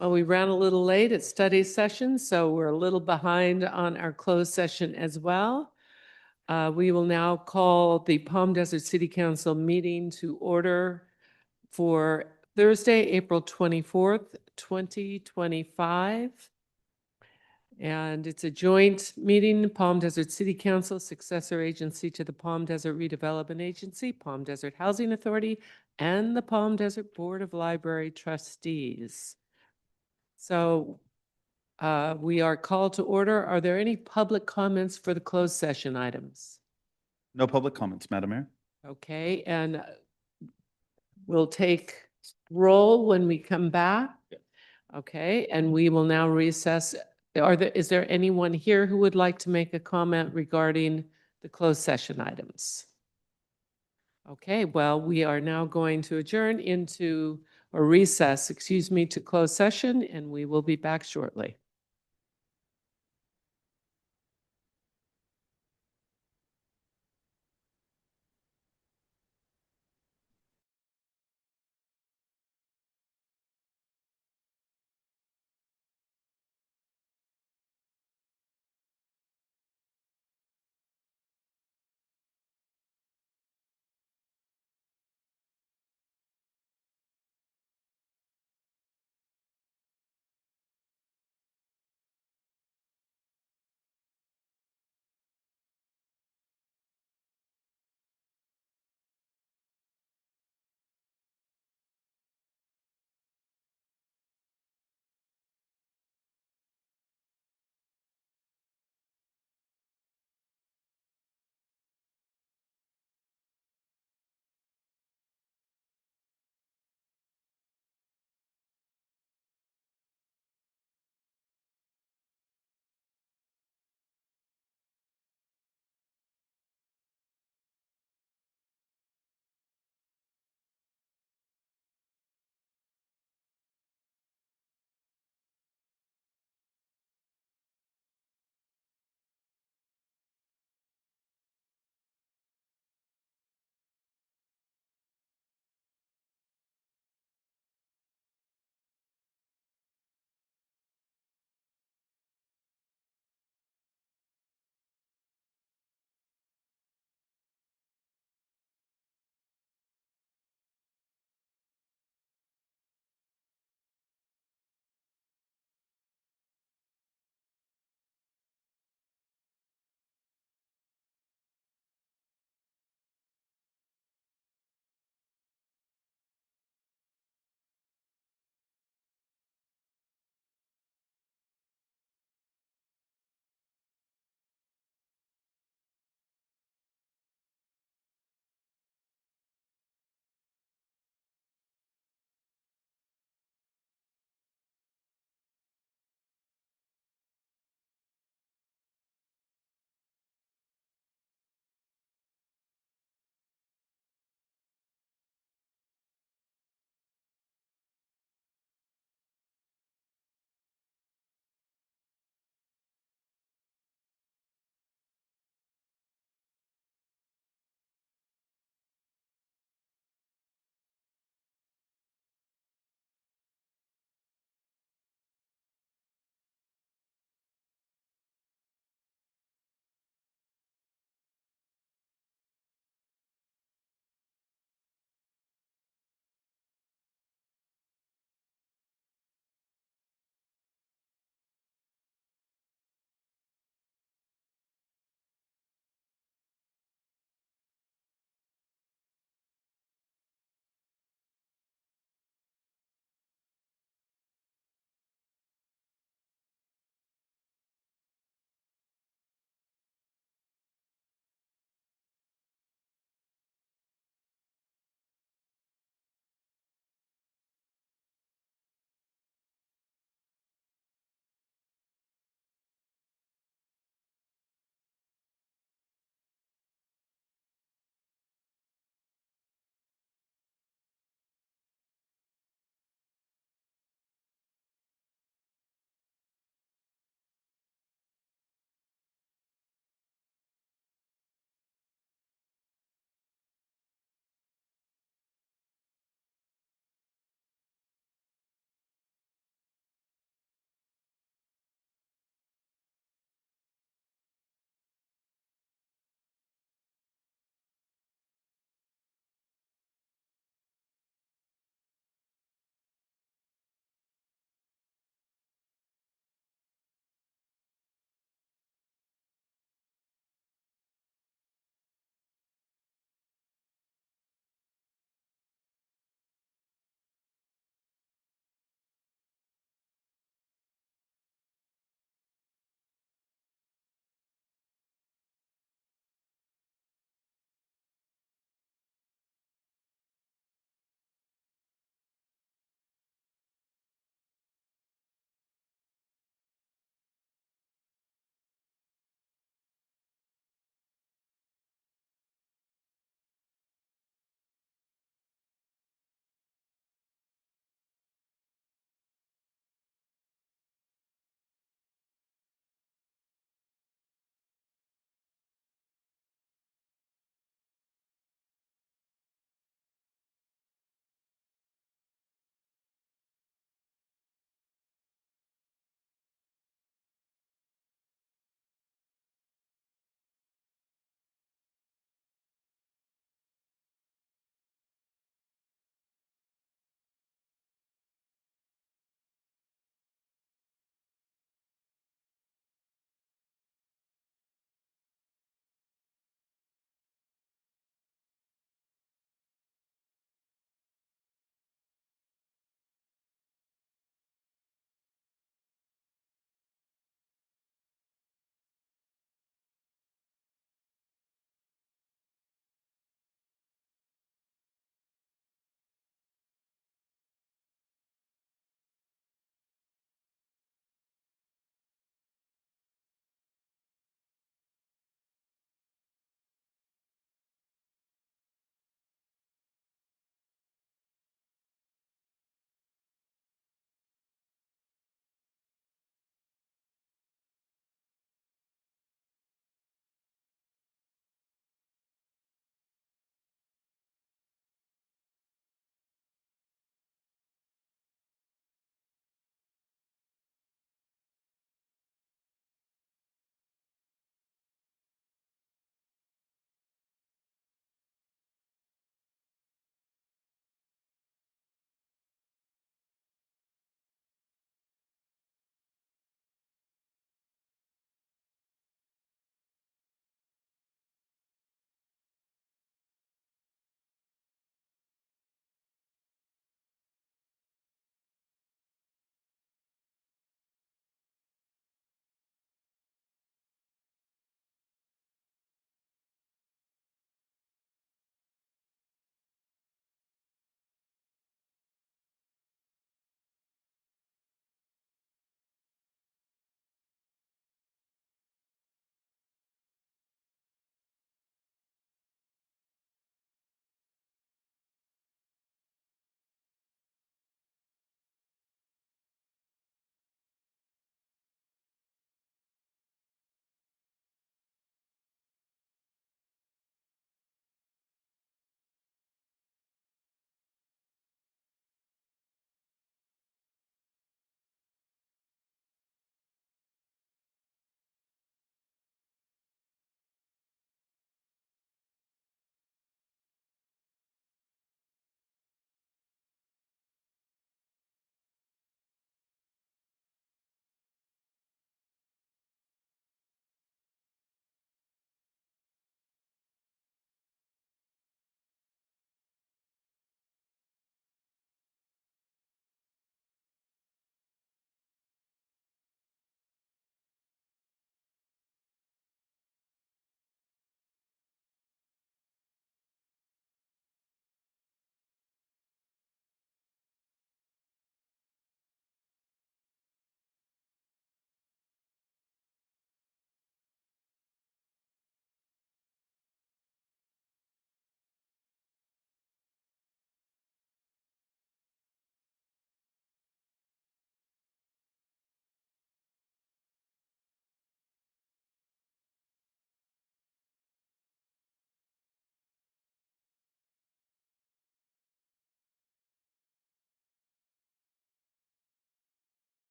Well, we ran a little late at study session, so we're a little behind on our closed session as well. We will now call the Palm Desert City Council meeting to order for Thursday, April 24th, 2025. And it's a joint meeting, Palm Desert City Council, successor agency to the Palm Desert Redevelopment Agency, Palm Desert Housing Authority, and the Palm Desert Board of Library Trustees. So we are called to order. Are there any public comments for the closed session items? No public comments, Madam Mayor. Okay, and we'll take roll when we come back. Okay, and we will now recess. Is there anyone here who would like to make a comment regarding the closed session items? Okay, well, we are now going to adjourn into, or recess, excuse me, to closed session, and we will be back shortly.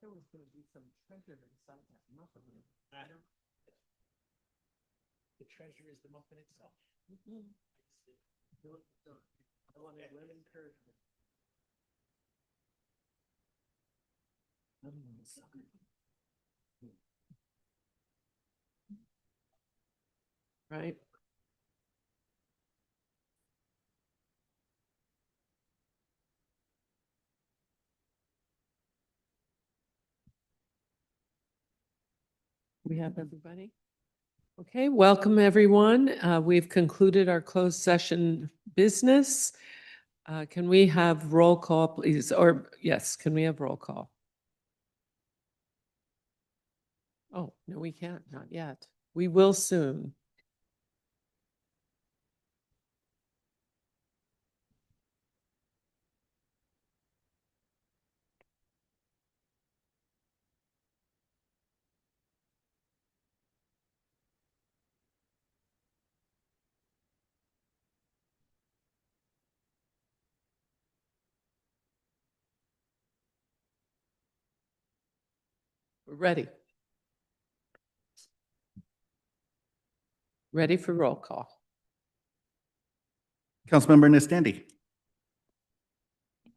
there was going to be some treasure inside that muffin. The treasure is the muffin itself. I wanted lemon curd. Right. We have everybody? Okay, welcome, everyone. We've concluded our closed session business. Can we have roll call, please? Or, yes, can we have roll call? Oh, no, we can't, not yet. We will soon. We're ready. Ready for roll call. Councilmember Nestandi,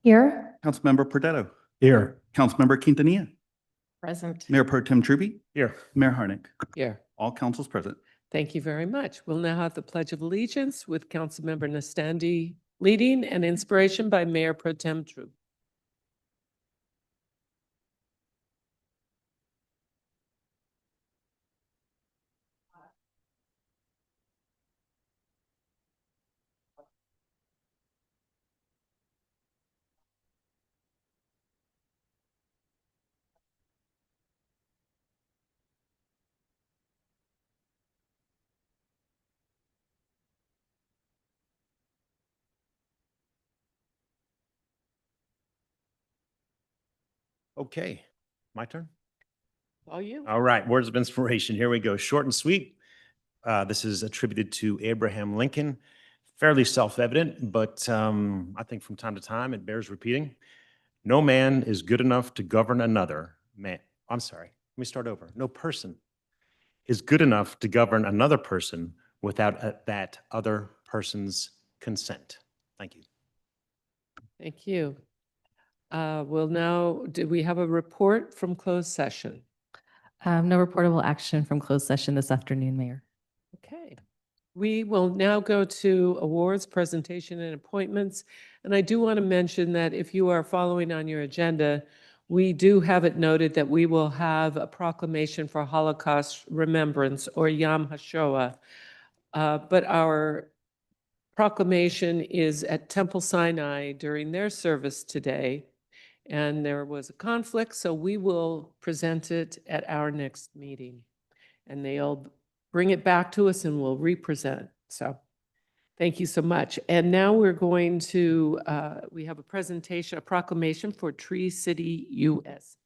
Here. Councilmember Pordetto, Here. Councilmember Quintanilla, Present. Mayor Pro Tem Truby, Here. Mayor Harnick. Here. All councils present. Thank you very much. We'll now have the Pledge of Allegiance with Councilmember Nestandi leading and inspiration by Mayor Pro Tem Troop. Okay, my turn. All you. All right, words of inspiration. Here we go. Short and sweet. This is attributed to Abraham Lincoln. Fairly self-evident, but I think from time to time it bears repeating. No man is good enough to govern another man. I'm sorry. Let me start over. No person is good enough to govern another person without that other person's consent. Thank you. Thank you. We'll now, do we have a report from closed session? No reportable action from closed session this afternoon, Mayor. Okay. We will now go to awards, presentation, and appointments. And I do want to mention that if you are following on your agenda, we do have it noted that we will have a proclamation for Holocaust remembrance, or Yom HaShoah. But our proclamation is at Temple Sinai during their service today. And there was a conflict, so we will present it at our next meeting. And they'll bring it back to us and we'll represent. So thank you so much. And now we're going to, we have a presentation, a proclamation for Tree City, USA.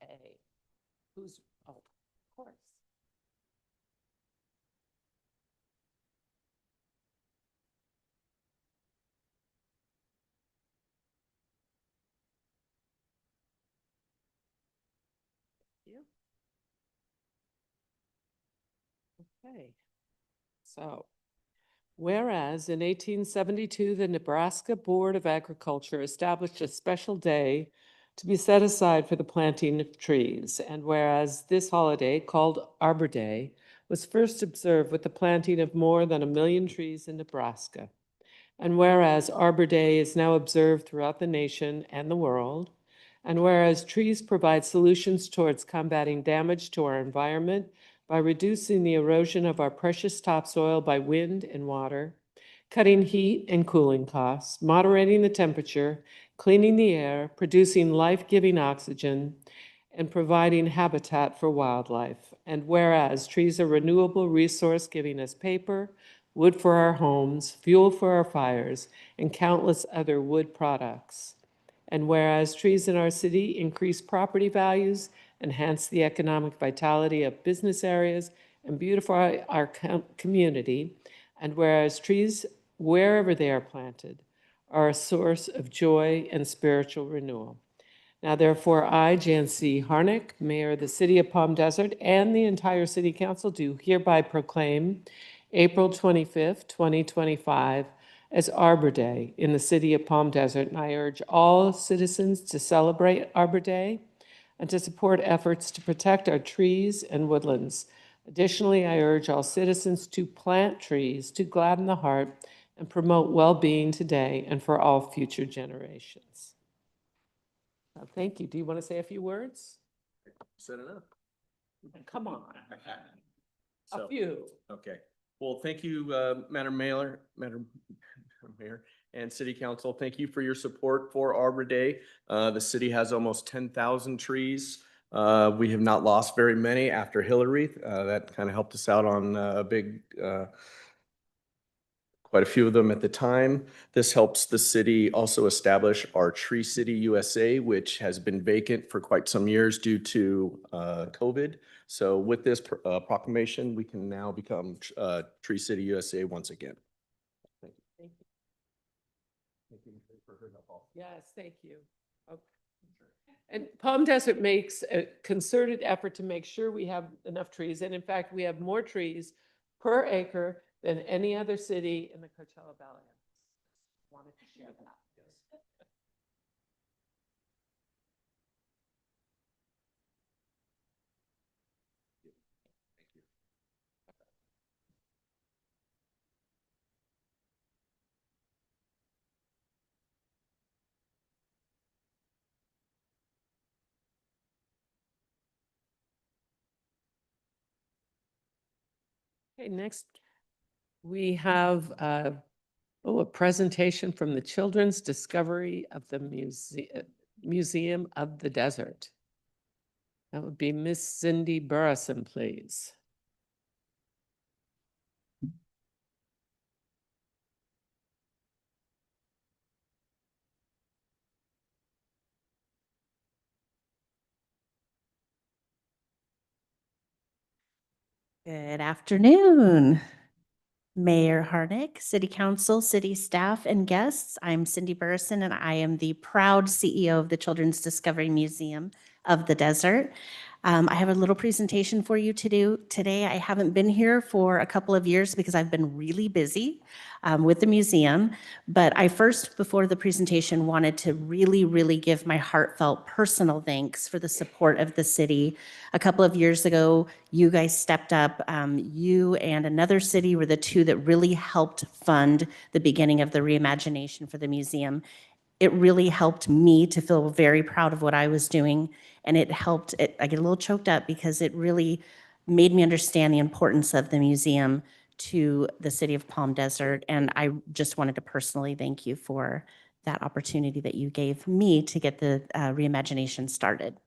Who's, oh, of course. Yeah. Okay. So, whereas in 1872, the Nebraska Board of Agriculture established a special day to be set aside for the planting of trees. And whereas this holiday, called Arbor Day, was first observed with the planting of more than 1 million trees in Nebraska. And whereas Arbor Day is now observed throughout the nation and the world. And whereas trees provide solutions towards combating damage to our environment by reducing the erosion of our precious topsoil by wind and water, cutting heat and cooling costs, moderating the temperature, cleaning the air, producing life-giving oxygen, and providing habitat for wildlife. And whereas trees are a renewable resource giving us paper, wood for our homes, fuel for our fires, and countless other wood products. And whereas trees in our city increase property values, enhance the economic vitality of business areas, and beautify our community, and whereas trees, wherever they are planted, are a source of joy and spiritual renewal. Now therefore, I, Jan C. Harnick, Mayor of the City of Palm Desert, and the entire City Council do hereby proclaim April 25th, 2025 as Arbor Day in the City of Palm Desert, and I urge all citizens to celebrate Arbor Day and to support efforts to protect our trees and woodlands. Additionally, I urge all citizens to plant trees to gladden the heart and promote well-being today and for all future generations. Thank you. Do you want to say a few words? Said enough. Come on, a So, few. okay. Well, thank you, Madam Mayor, and City Council. Thank you for your support for Arbor Day. The city has almost 10,000 trees. We have not lost very many after Hillary. That kind of helped us out on a big, quite a few of them at the time. This helps the city also establish our Tree City USA, which has been vacant for quite some years due to COVID. So with this proclamation, we can now become Tree City USA once again. Thank you. Yes, thank you. Okay. And Palm Desert makes a concerted effort to make sure we have enough trees. And in fact, we have more trees per acre than any other city in the Coachella Valley. Wanted to share that. Okay, next we have a presentation from the Children's Discovery of the Museum of the Desert. That would be Miss Cindy Burrison, please. Good afternoon, Mayor Harnick, City Council, City staff, and guests. I'm Cindy Burrison, and I am the proud CEO of the Children's Discovery Museum of the Desert. I have a little presentation for you to do today. I haven't been here for a couple of years because I've been really busy with the museum. But I first, before the presentation, wanted to really give my heartfelt personal thanks for the support of the city. A couple of years ago, you guys stepped up. You and another city were the two that really helped fund the beginning of the reimagination for the museum. It really helped me to feel very proud of what I was doing. And it helped, I get a little choked up because it really made me understand the importance of the museum to the city of Palm Desert. And I just wanted to personally thank you for that opportunity that you gave me to get the reimagination started.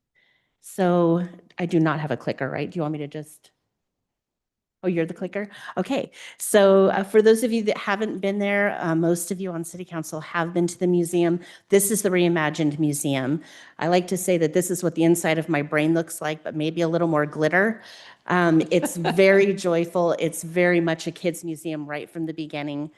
So I do not have a clicker, right? Do you want me to just? Oh, you're the clicker? Okay. So for those of you that haven't been there, most of you on City Council have been to the museum. This is the Reimagined Museum. I like to say that this is what the inside of my brain looks like, but maybe a little more glitter. It's very joyful. It's very much a kids' museum right from the beginning.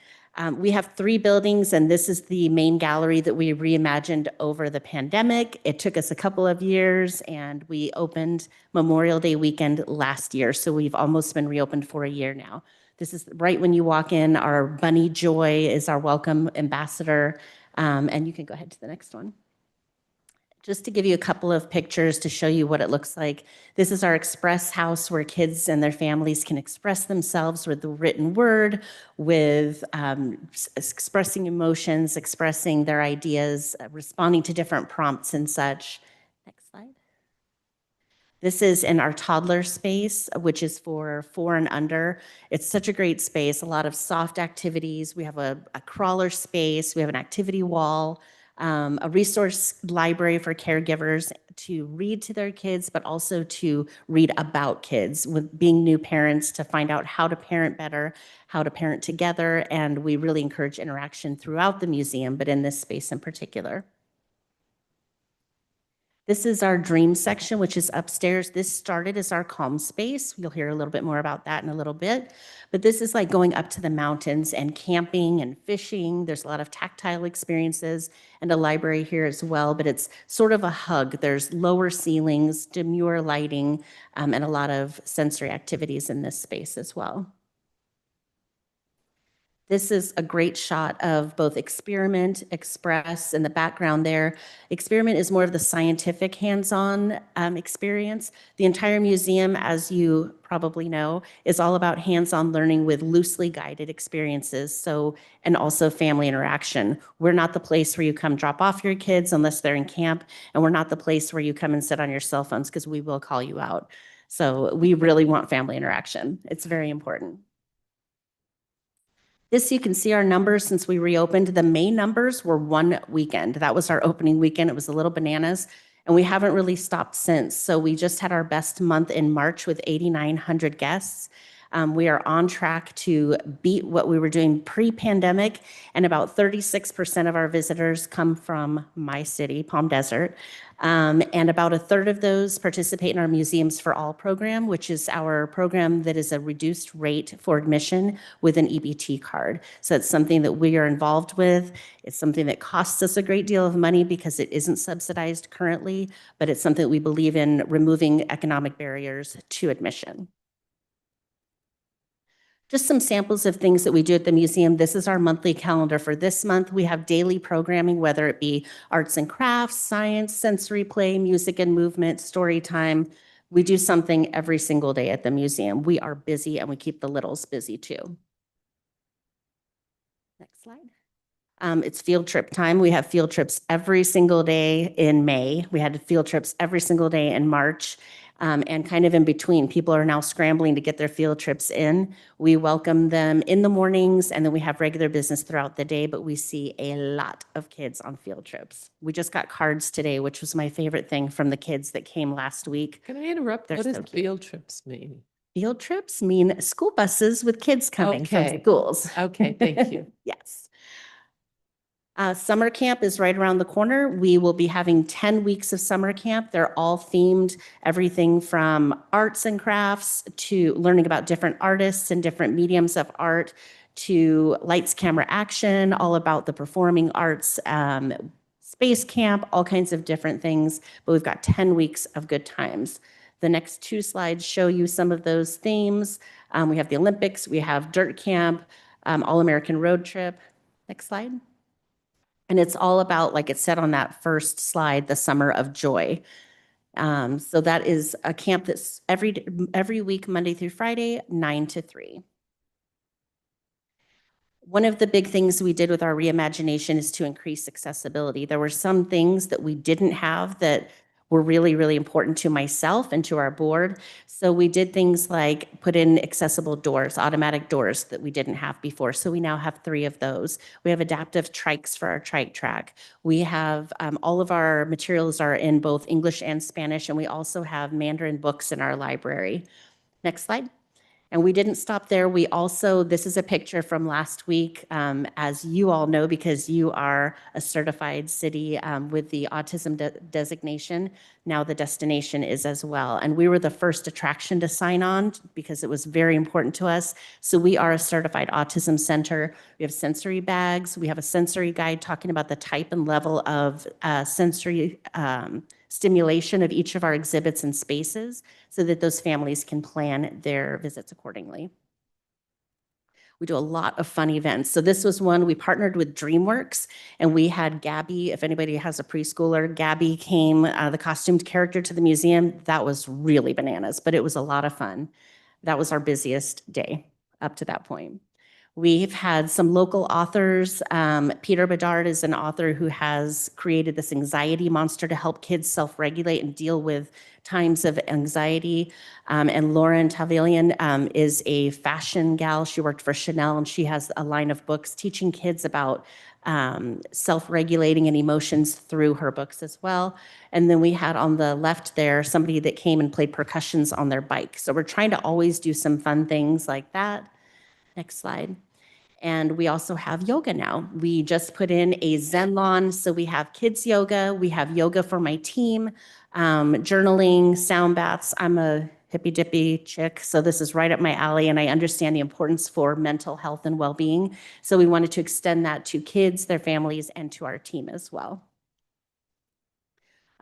We have 3 buildings, and this is the main gallery that we reimagined over the pandemic. It took us a couple of years, and we opened Memorial Day weekend last year, so we've almost been reopened for a year now. This is right when you walk in. Our Bunny Joy is our welcome ambassador, and you can go ahead to the next one. Just to give you a couple of pictures to show you what it looks like. This is our express house where kids and their families can express themselves with the written word, with expressing emotions, expressing their ideas, responding to different prompts and such. Next slide. This is in our toddler space, which is for 4 and under. It's such a great space, a lot of soft activities. We have a crawler space, we have an activity wall, a resource library for caregivers to read to their kids, but also to read about kids, with being new parents, to find out how to parent better, how to parent together. And we really encourage interaction throughout the museum, but in this space in particular. This is our dream section, which is upstairs. This started as our calm space. You'll hear a little bit more about that in a little bit. But this is like going up to the mountains and camping and fishing. There's a lot of tactile experiences and a library here as well, but it's sort of a hug. There's lower ceilings, demure lighting, and a lot of sensory activities in this space as well. This is a great shot of both Experiment, Express, in the background there. Experiment is more of the scientific hands-on experience. The entire museum, as you probably know, is all about hands-on learning with loosely guided experiences, and also family interaction. We're not the place where you come drop off your kids unless they're in camp, and we're not the place where you come and sit on your cell phones because we will call you out. So we really want family interaction. It's very important. This, you can see our numbers since we reopened. The May numbers were one weekend. That was our opening weekend. It was a little bananas, and we haven't really stopped since. So we just had our best month in March with 8,900 guests. We are on track to beat what we were doing pre-pandemic, and about 36% of our visitors come from my city, Palm Desert. And about a third of those participate in our Museums for All program, which is our program that is a reduced rate for admission with an EBT card. So it's something that we are involved with. It's something that costs us a great deal of money because it isn't subsidized currently, but it's something that we believe in removing economic barriers to admission. Just some samples of things that we do at the museum. This is our monthly calendar for this month. We have daily programming, whether it be arts and crafts, science, sensory play, music and movement, story time. We do something every single day at the museum. We are busy, and we keep the littles busy too. Next slide. It's field trip time. We have field trips every single day in May. We had field trips every single day in March. And kind of in between, people are now scrambling to get their field trips in. We welcome them in the mornings, and then we have regular business throughout the day, but we see a lot of kids on field trips. We just got cards today, which was my favorite thing from the kids that came last week. Can I interrupt? They're What does so cute. field trips mean? Field trips mean school buses with kids coming from Okay. schools. Okay, thank you. Yes. Summer camp is right around the corner. We will be having 10 weeks of summer camp. They're all themed, everything from arts and crafts to learning about different artists and different mediums of art to lights, camera, action, all about the performing arts, space camp, all kinds of different things. But we've got 10 weeks of good times. The next two slides show you some of those themes. We have the Olympics, we have dirt camp, All-American road trip. Next slide. And it's all about, like it said on that first slide, the Summer of Joy. So that is a camp that's every week, Monday through Friday, 9 to 3. One of the big things we did with our reimagination is to increase accessibility. There were some things that we didn't have that were really, really important to myself and to our board. So we did things like put in accessible doors, automatic doors that we didn't have before. So we now have 3 of those. We have adaptive trikes for our trike track. We have all of our materials are in both English and Spanish, and we also have Mandarin books in our library. Next slide. And we didn't stop there. We also, this is a picture from last week, as you all know, because you are a certified city with the autism designation. Now the destination is as well. And we were the first attraction to sign on because it was very important to us. So we are a certified autism center. We have sensory bags. We have a sensory guide talking about the type and level of sensory stimulation of each of our exhibits and spaces so that those families can plan their visits accordingly. We do a lot of fun events. So this was one we partnered with DreamWorks, and we had Gabby, if anybody has a preschooler, Gabby came, the costumed character, to the museum. That was really bananas, but it was a lot of fun. That was our busiest day up to that point. We've had some local authors. Peter Bedard is an author who has created this anxiety monster to help kids self-regulate and deal with times of anxiety. And Lauren Tavilian is a fashion gal. She worked for Chanel, and she has a line of books teaching kids about self-regulating and emotions through her books as well. And then we had on the left there somebody that came and played percussions on their bike. So we're trying to always do some fun things like that. Next slide. And we also have yoga now. We just put in a Zen lawn, so we have kids yoga, we have yoga for my team, journaling, sound baths. I'm a hippy dippy chick, so this is right up my alley, and I understand the importance for mental health and well-being. So we wanted to extend that to kids, their families, and to our team as well.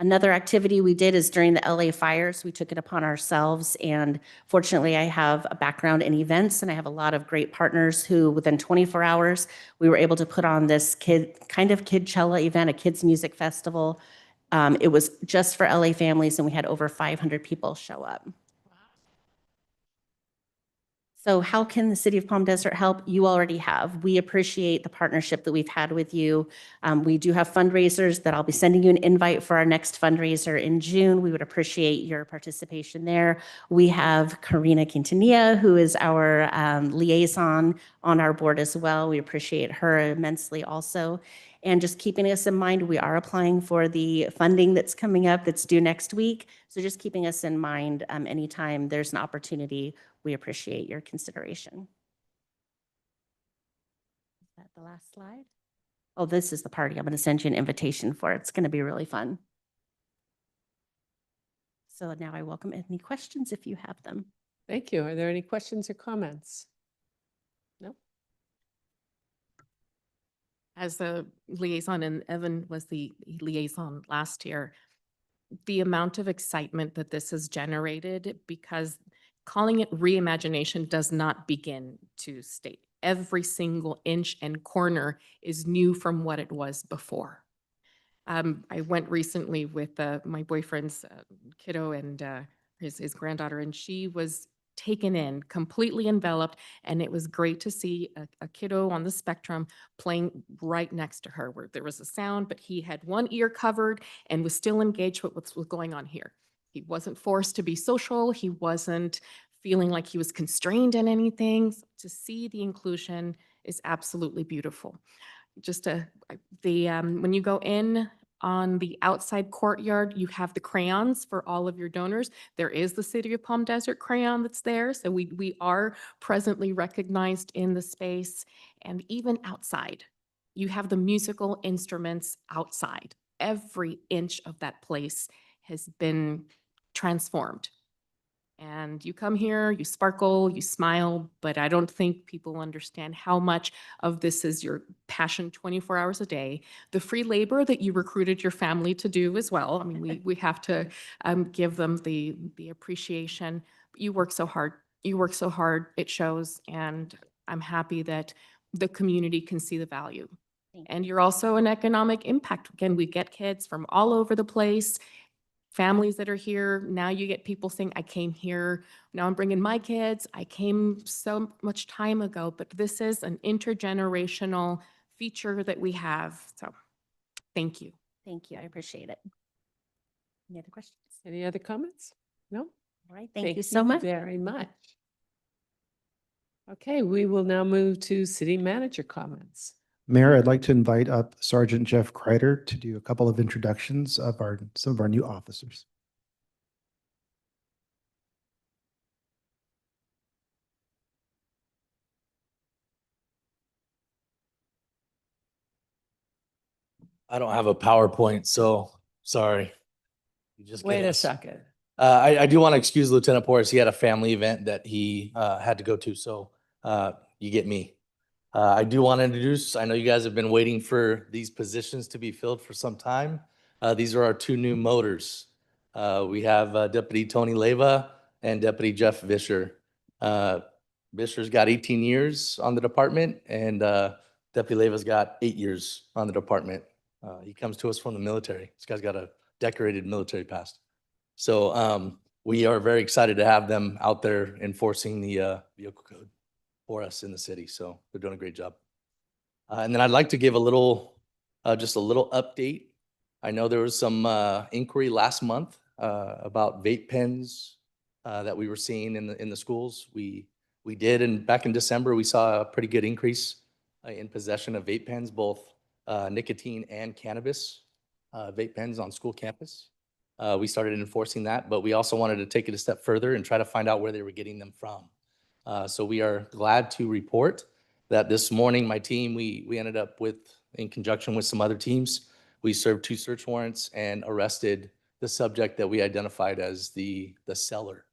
Another activity we did is during the LA fires, we took it upon ourselves, and fortunately I have a background in events and I have a lot of great partners who within 24 hours, we were able to put on this Kidchella event, a kids music festival. It was just for LA families and we had over 500 people show up. So how can the City of Palm Desert help? You already have. We appreciate the partnership that we've had with you. We do have fundraisers that I'll be sending you an invite for our next fundraiser in June. We would appreciate your participation there. We have Karina Quintanilla, who is our liaison on our board as well. We appreciate her immensely also. And just keeping us in mind, we are applying for the funding that's coming up that's due next week. So just keeping us in mind anytime there's an opportunity, we appreciate your consideration. Is that the last slide? Oh, this is the party I'm going to send you an invitation for. It's going to be really fun. So now I welcome any questions if you have them. Thank you. Are there any questions or comments? No? As the liaison, and Evan was the liaison last year, the amount of excitement that this has generated, because calling it reimagination does not begin to state. Every single inch and corner is new from what it was before. I went recently with my boyfriend's kiddo and his granddaughter, and she was taken in, completely enveloped, and it was great to see a kiddo on the spectrum playing right next to her, where there was a sound, but he had one ear covered and was still engaged with what's going on here. He wasn't forced to be social. He wasn't feeling like he was constrained in anything. To see the inclusion is absolutely beautiful. Just when you go in on the outside courtyard, you have the crayons for all of your donors. There is the City of Palm Desert crayon that's there. So we are presently recognized in the space. And even outside, you have the musical instruments outside. Every inch of that place has been transformed. And you come here, you sparkle, you smile, but I don't think people understand how much of this is your passion 24 hours a day. The free labor that you recruited your family to do as well. I mean, we have to give them the appreciation. You work so hard. You work so hard. It shows. And I'm happy that the community can see the value. And you're also an economic impact. Again, we get kids from all over the place. Families that are here, now you get people saying, I came here, now I'm bringing my kids. I came so much time ago, but this is an intergenerational feature that we have. So thank you. Thank you. I appreciate it. Any other questions? Any other comments? No? All right. Thank you so much. Very much. Okay, we will now move to city manager comments. Mayor, I'd like to invite up Sergeant Jeff Kreider to do a couple of introductions of some of our new officers. I don't have a PowerPoint, so sorry. You just Wait get a us. second. I do want to excuse Lieutenant Porras. He had a family event that he had to go to, so you get me. I do want to introduce, I know you guys have been waiting for these positions to be filled for some time. These are our two new motors. We have Deputy Tony Leyva and Deputy Jeff Vischer. Vischer's got 18 years on the department, and Deputy Leyva's got 8 years on the department. He comes to us from the military. This guy's got a decorated military past. So we are very excited to have them out there enforcing the vehicle code for us in the city. So they're doing a great job. And then I'd like to give a little, just a little update. I know there was some inquiry last month about vape pens that we were seeing in the schools. We did, and back in December, we saw a pretty good increase in possession of vape pens, both nicotine and cannabis vape pens on school campus. We started enforcing that, but we also wanted to take it a step further and try to find out where they were getting them from. So we are glad to report that this morning, my team, we ended up with, in conjunction with some other teams, we served 2 search warrants and arrested the subject that we identified as the seller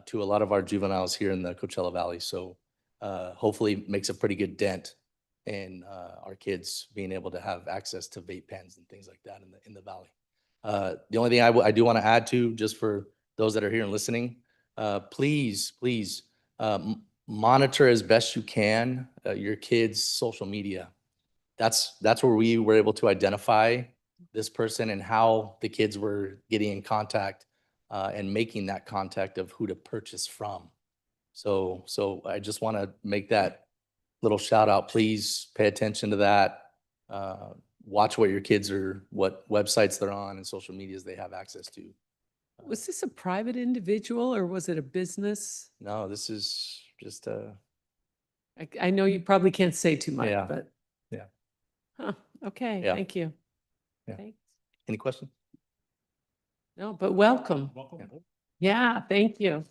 to a lot of our juveniles here in the Coachella Valley. So hopefully makes a pretty good dent in our kids being able to have access to vape pens and things like that in the valley. The only thing I do want to add to, just for those that are here and listening, please monitor as best you can your kids' social media. That's where we were able to identify this person and how the kids were getting in contact and making that contact of who to purchase from. So I just want to make that little shout out. Please pay attention to that. Watch what your kids are, what websites they're on and social medias they have access to. Was this a private individual or was it a business? No, this is just I know you probably can't say too much, Yeah. but. Yeah. Huh, okay, Yeah. thank you. Yeah. Thanks. Any questions? No, but welcome. Yeah, thank you.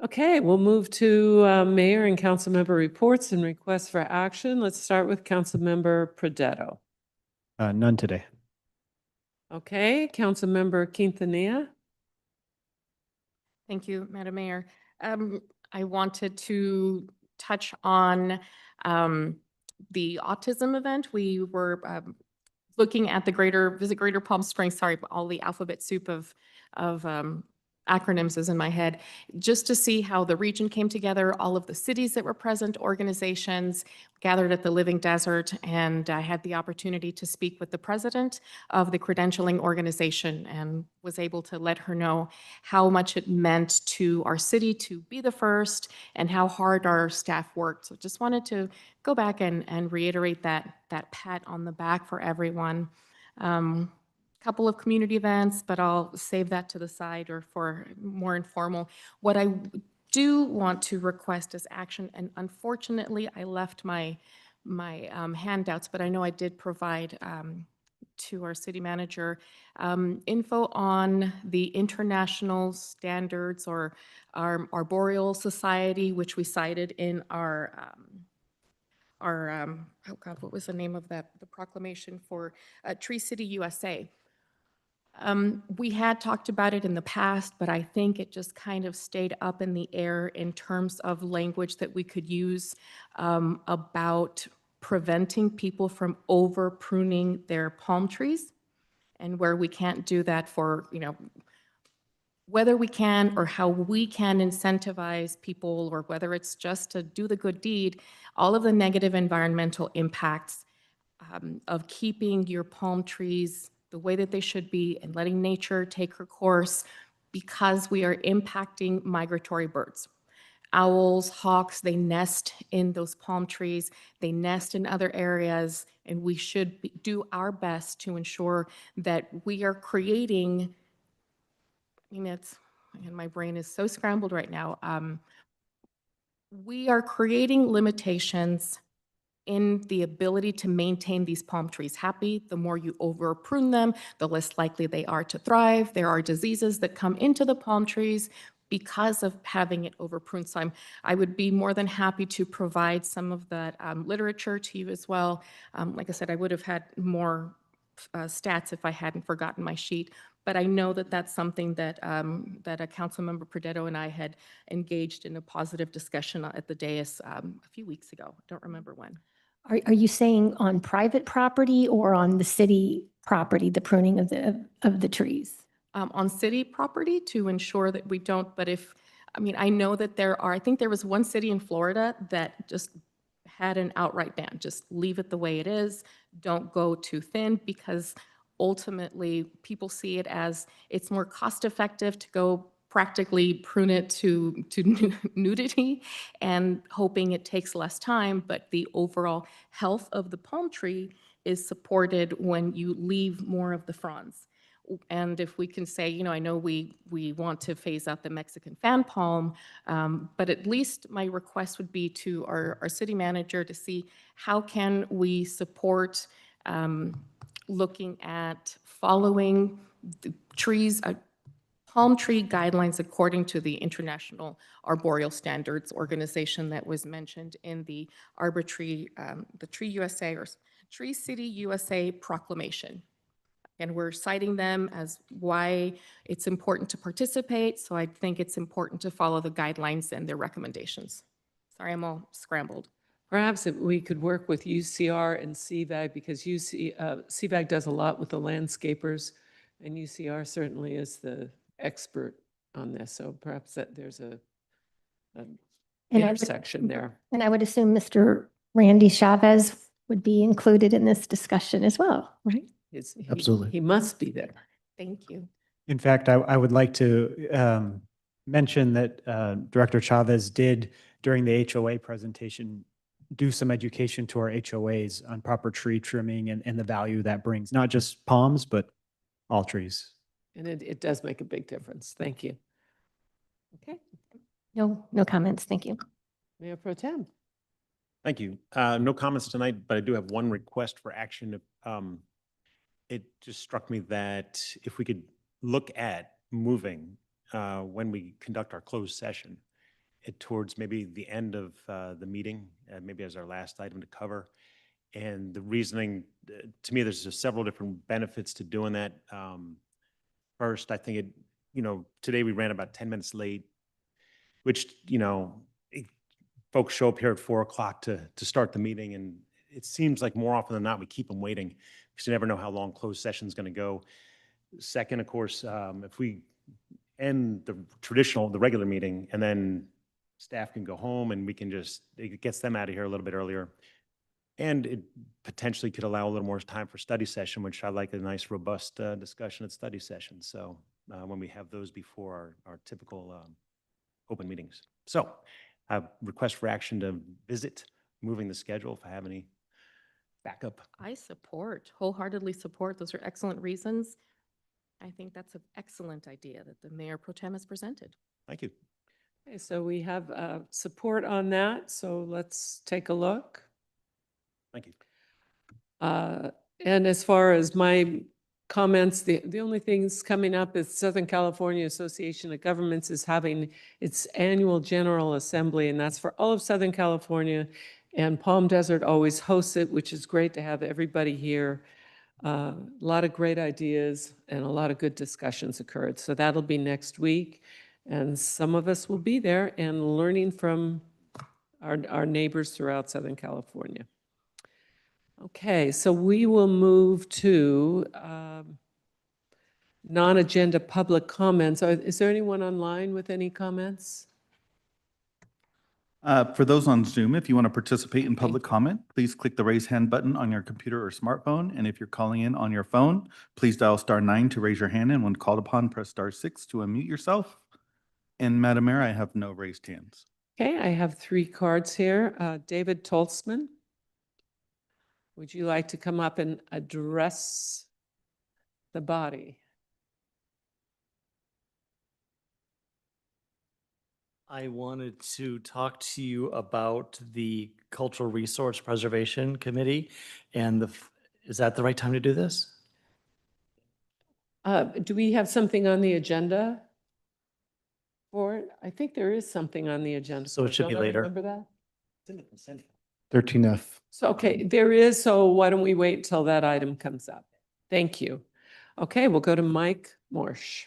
Okay, we'll move to mayor and council member reports and requests for action. Let's start with council member Pradetto. None today. Okay, council member Quintanilla. Thank you, Madam Mayor. I wanted to touch on the autism event. We were looking at the Visit Greater Palm Springs, sorry, all the alphabet soup of acronyms is in my head, just to see how the region came together, all of the cities that were present, organizations gathered at the Living Desert, and I had the opportunity to speak with the president of the credentialing organization and was able to let her know how much it meant to our city to be the first and how hard our staff worked. So just wanted to go back and reiterate that pat on the back for everyone. Couple of community events, but I'll save that to the side or for more informal. What I do want to request is action, and unfortunately, I left my handouts, but I know I did provide to our city manager info on the international standards or our Arboreal Society, which we cited in our oh God, what was the name of that? The proclamation for Tree City USA. We had talked about it in the past, but I think it just kind of stayed up in the air in terms of language that we could use about preventing people from over pruning their palm trees, and where we can't do that for, whether we can or how we can incentivize people, or whether it's just to do the good deed, all of the negative environmental impacts of keeping your palm trees the way that they should be and letting nature take her course, because we are impacting migratory birds. Owls, hawks, they nest in those palm trees, they nest in other areas, and we should do our best to ensure that we are creating, and my brain is so scrambled right now. We are creating limitations in the ability to maintain these palm trees happy. The more you over prune them, the less likely they are to thrive. There are diseases that come into the palm trees because of having it over pruned. So I would be more than happy to provide some of that literature to you as well. Like I said, I would have had more stats if I hadn't forgotten my sheet. But I know that that's something that that a Councilmember Pradetto and I had engaged in a positive discussion at the dais a few weeks ago. I don't remember when. Are you saying on private property or on the city property, the pruning of the trees? On city property to ensure that we don't, but I know that I think there was one city in Florida that just had an outright ban, just leave it the way it is, don't go too thin, because ultimately people see it as it's more cost effective to go practically prune it to nudity and hoping it takes less time, but the overall health of the palm tree is supported when you leave more of the fronds. And if we can say, I know we want to phase out the Mexican fan palm, but at least my request would be to our city manager to see how can we support looking at following the trees, palm tree guidelines according to the International Arboreal Standards Organization that was mentioned in the the Tree USA or Tree City USA proclamation. And we're citing them as why it's important to participate. So I think it's important to follow the guidelines and their recommendations. Sorry, I'm all scrambled. Perhaps if we could work with UCR and CVAG because CVAG does a lot with the landscapers and UCR certainly is the expert on this. So perhaps that there's a And I would- intersection there. And I would assume Mr. Randy Chavez would be included in this discussion as well, right? Absolutely. He must be there. Thank you. In fact, I would like to mention that Director Chavez did, during the HOA presentation, do some education to our HOAs on proper tree trimming and the value that brings, not just palms, but all trees. And it does make a big difference. Thank you. Okay, No comments. Thank you. Mayor Pro Tem. Thank you. No comments tonight, but I do have one request for action. It just struck me that if we could look at moving when we conduct our closed session towards maybe the end of the meeting, maybe as our last item to cover. And the reasoning, to me, there's just several different benefits to doing that. First, I think today we ran about 10 minutes late, which, folks show up here at 4 o'clock to start the meeting. And it seems like more often than not, we keep them waiting because you never know how long closed session is going to go. Second, of course, if we end the regular meeting and then staff can go home and it gets them out of here a little bit earlier. And it potentially could allow a little more time for study session, which I like a nice robust discussion at study session. So when we have those before our typical open meetings. So I request for action to visit moving the schedule if I have any backup. I wholeheartedly support. Those are excellent reasons. I think that's an excellent idea that the Mayor Pro Tem has presented. Thank you. Okay, so we have support on that. So let's take a look. Thank you. And as far as my comments, the only things coming up is Southern California Association of Governments is having its annual General Assembly, and that's for all of Southern California. And Palm Desert always hosts it, which is great to have everybody here. A lot of great ideas and a lot of good discussions occurred. So that'll be next week. And some of us will be there and learning from our neighbors throughout Southern California. Okay, so we will move to non-agenda public comments. Is there anyone online with any comments? For those on Zoom, if you want to participate in public comment, please click the raise hand button on your computer or smartphone. And if you're calling in on your phone, please dial *9 to raise your hand. And when called upon, press *6 to unmute yourself. And Madam Mayor, I have no raised hands. Okay, I have 3 cards here. David Toltzman, would you like to come up and address the body? I wanted to talk to you about the Cultural Resource Preservation Committee and is that the right time to do this? Do we have something on the agenda for it? I think there is something on the agenda. So it should be Don't I later. remember that? It's in the consent. 13F. So, okay, there is, so why don't we wait till that item comes up? Thank you. Okay, we'll go to Mike Morsch.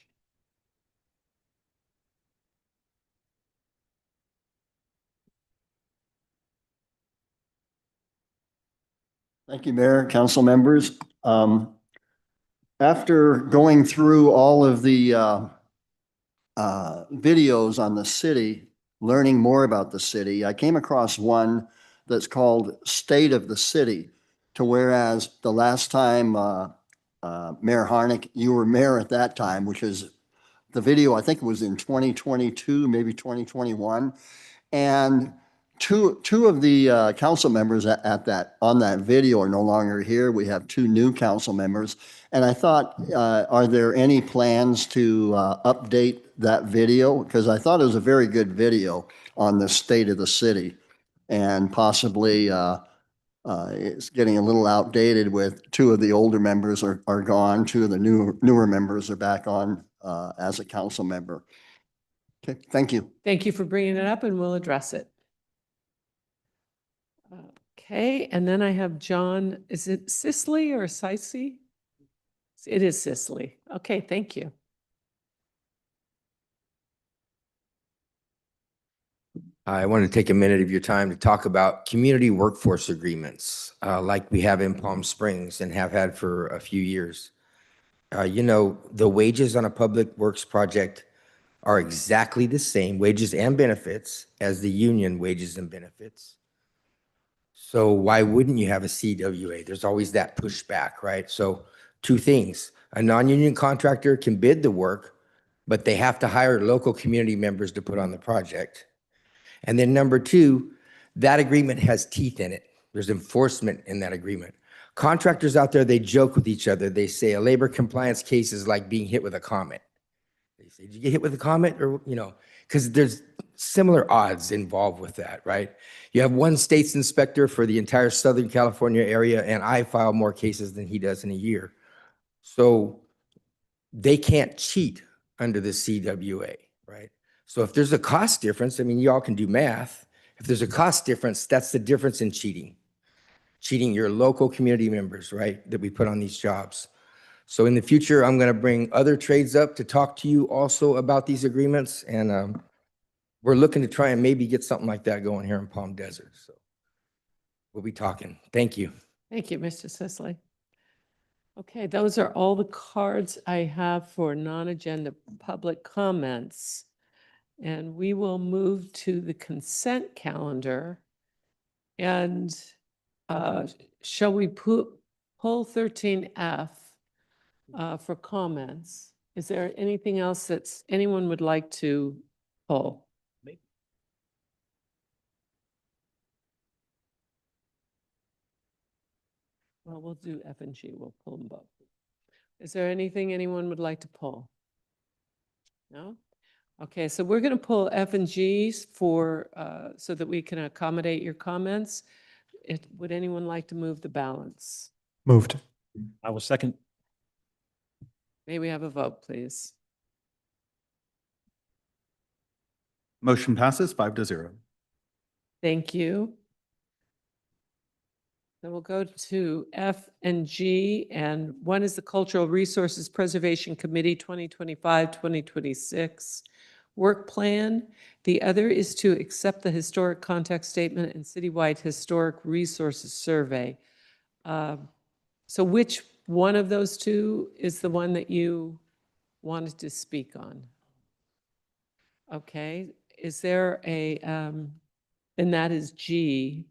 Thank you, Mayor, council members. After going through all of the videos on the city, learning more about the city, I came across one that's called State of the City. To whereas the last time, Mayor Harnick, you were mayor at that time, which is the video, I think it was in 2022, maybe 2021. And two of the council members on that video are no longer here. We have 2 new council members. And I thought, are there any plans to update that video? Because I thought it was a very good video on the state of the city. And possibly it's getting a little outdated with 2 of the older members are gone. 2 of the newer members are back on as a council member. Okay, thank you. Thank you for bringing it up and we'll address it. Okay, and then I have John, is it Sisley or Sicey? It is Sisley. Okay, thank you. I want to take a minute of your time to talk about community workforce agreements, like we have in Palm Springs and have had for a few years. You know, the wages on a public works project are exactly the same, wages and benefits, as the union wages and benefits. So why wouldn't you have a CWA? There's always that pushback, right? So two things: a non-union contractor can bid the work, but they have to hire local community members to put on the project. And then number two, that agreement has teeth in it. There's enforcement in that agreement. Contractors out there, they joke with each other. They say a labor compliance case is like being hit with a comet. They say, did you get hit with a comet? Or, you know, because there's similar odds involved with that, right? You have one state's inspector for the entire Southern California area, and I file more cases than he does in a year. So they can't cheat under the CWA, right? So if there's a cost difference, I mean, y'all can do math. If there's a cost difference, that's the difference in cheating. Cheating your local community members, right, that we put on these jobs. So in the future, I'm going to bring other trades up to talk to you also about these agreements. And we're looking to try and maybe get something like that going here in Palm Desert. So we'll be talking. Thank you. Thank you, Mr. Sisley. Okay, those are all the cards I have for non-agenda public comments. And we will move to the consent calendar. And shall we pull 13F for comments? Is there anything else that's anyone would like to pull? Well, we'll do F and G. We'll pull them both. Is there anything anyone would like to pull? No? Okay, so we're going to pull F and Gs for, so that we can accommodate your comments. Would anyone like to move the balance? Moved. I will second. May we have a vote, please? Motion passes 5-0. Thank you. Then we'll go to F and G, and one is the Cultural Resources Preservation Committee 2025-2026 work plan. The other is to accept the historic context statement and citywide historic resources survey. So which one of those two is the one that you wanted to speak on? Okay, is there a, and that is G.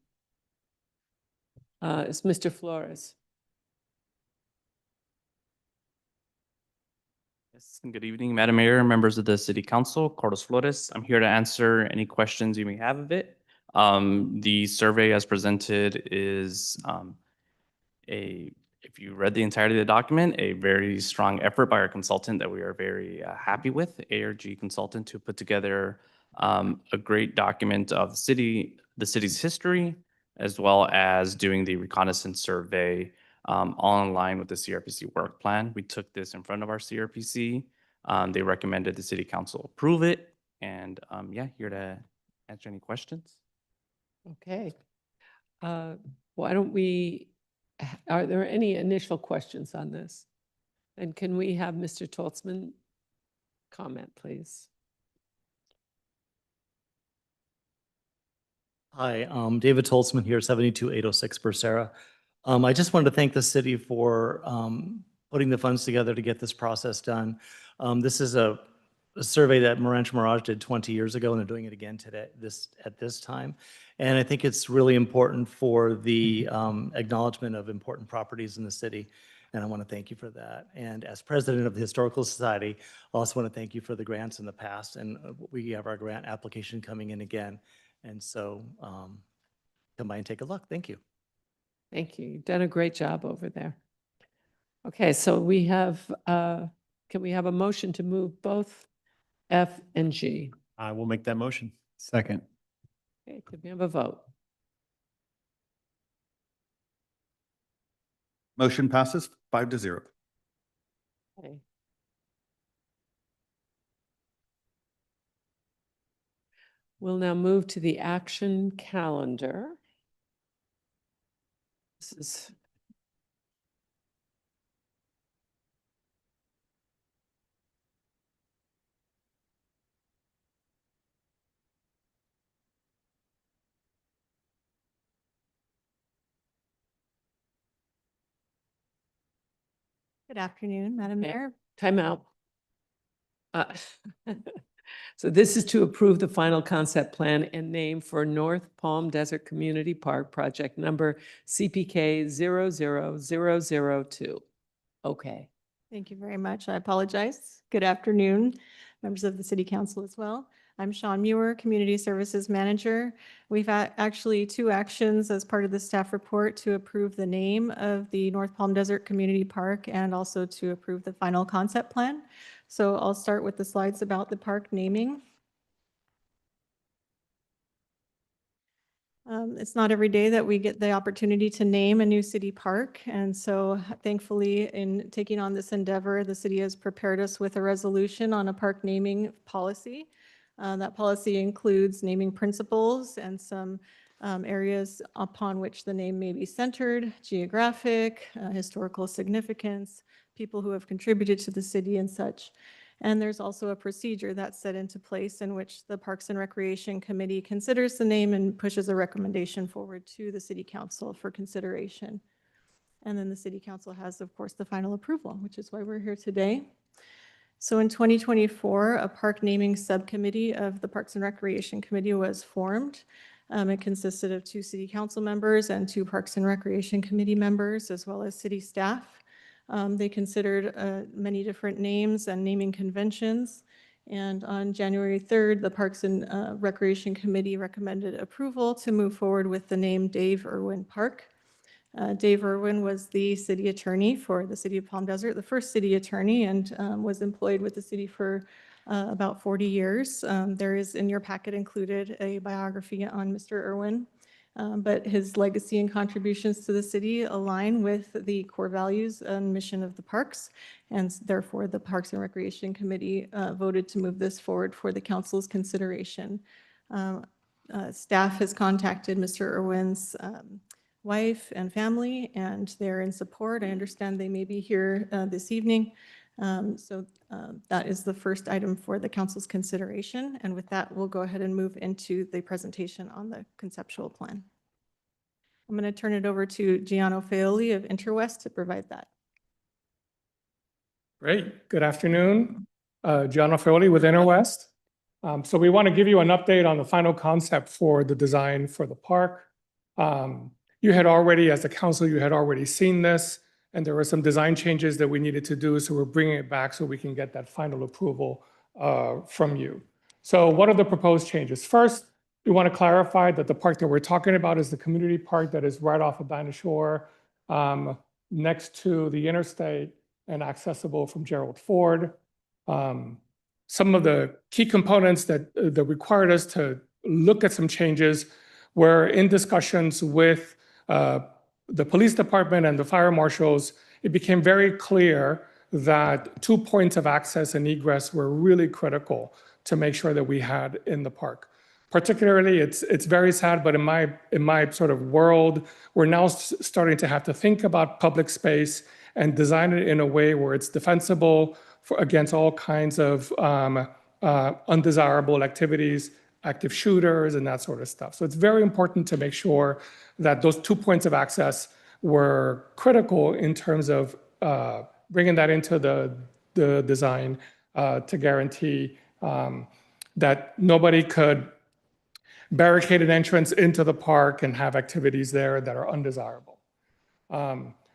It's Mr. Flores. Yes, good evening, Madam Mayor, members of the City Council, Carlos Flores. I'm here to answer any questions you may have of it. The survey as presented is if you read the entirety of the document, a very strong effort by our consultant that we are very happy with, ARG Consultant, to put together a great document of the city's history, as well as doing the reconnaissance survey, all in line with the CRPC work plan. We took this in front of our CRPC. They recommended the City Council approve it. And yeah, here to answer any questions. Okay. Why don't we, are there any initial questions on this? And can we have Mr. Toltzman comment, please? Hi, David Toltzman here, 72806 Bursera. I just wanted to thank the city for putting the funds together to get this process done. This is a survey that Rancho Mirage did 20 years ago, and they're doing it again today, at this time. And I think it's really important for the acknowledgement of important properties in the city. And I want to thank you for that. And as president of the Historical Society, I also want to thank you for the grants in the past. And we have our grant application coming in again. And so come by and take a look. Thank you. Thank you. You've done a great job over there. Okay, so we have, can we have a motion to move both F and G? I will make that motion. Second. Okay, could we have a vote? Motion passes 5-0. Okay. We'll now move to the action calendar. This is Good afternoon, Madam Okay. Mayor. time out. So this is to approve the final concept plan and name for North Palm Desert Community Park project number CPK 00002. Okay. Thank you very much. I apologize. Good afternoon, members of the City Council as well. I'm Sean Muir, Community Services Manager. We've actually two actions as part of the staff report to approve the name of the North Palm Desert Community Park and also to approve the final concept plan. So I'll start with the slides about the park naming. It's not every day that we get the opportunity to name a new city park. And so thankfully, in taking on this endeavor, the city has prepared us with a resolution on a park naming policy. That policy includes naming principles and some areas upon which the name may be centered, geographic, historical significance, people who have contributed to the city and such. And there's also a procedure that's set into place in which the Parks and Recreation Committee considers the name and pushes a recommendation forward to the City Council for consideration. And then the City Council has, of course, the final approval, which is why we're here today. So in 2024, a park naming subcommittee of the Parks and Recreation Committee was formed. It consisted of 2 City Council members and 2 Parks and Recreation Committee members, as well as city staff. They considered many different names and naming conventions. And on January 3rd, the Parks and Recreation Committee recommended approval to move forward with the name Dave Irwin Park. Dave Irwin was the city attorney for the city of Palm Desert, the first city attorney, and was employed with the city for about 40 years. There is in your packet included a biography on Mr. Irwin. But his legacy and contributions to the city align with the core values and mission of the parks. And therefore, the Parks and Recreation Committee voted to move this forward for the council's consideration. Staff has contacted Mr. Irwin's wife and family, and they're in support. I understand they may be here this evening. That is the first item for the council's consideration. And with that, we'll go ahead and move into the presentation on the conceptual plan. I'm going to turn it over to Gianno Feoli of Interwest to provide that. Great. Good afternoon. Gianno Feoli with Interwest. So we want to give you an update on the final concept for the design for the park. You had already, as a council, you had already seen this. And there were some design changes that we needed to do, so we're bringing it back so we can get that final approval from you. So what are the proposed changes? First, we want to clarify that the park that we're talking about is the community park that is right off of Dinah Shore, next to the interstate and accessible from Gerald Ford. Some of the key components that required us to look at some changes were in discussions with the police department and the fire marshals. It became very clear that 2 points of access and egress were really critical to make sure that we had in the park. Particularly, it's very sad, but in my sort of world, we're now starting to have to think about public space and design it in a way where it's defensible against all kinds of undesirable activities, active shooters, and that sort of stuff. So it's very important to make sure that those 2 points of access were critical in terms of bringing that into the design to guarantee that nobody could barricade an entrance into the park and have activities there that are undesirable.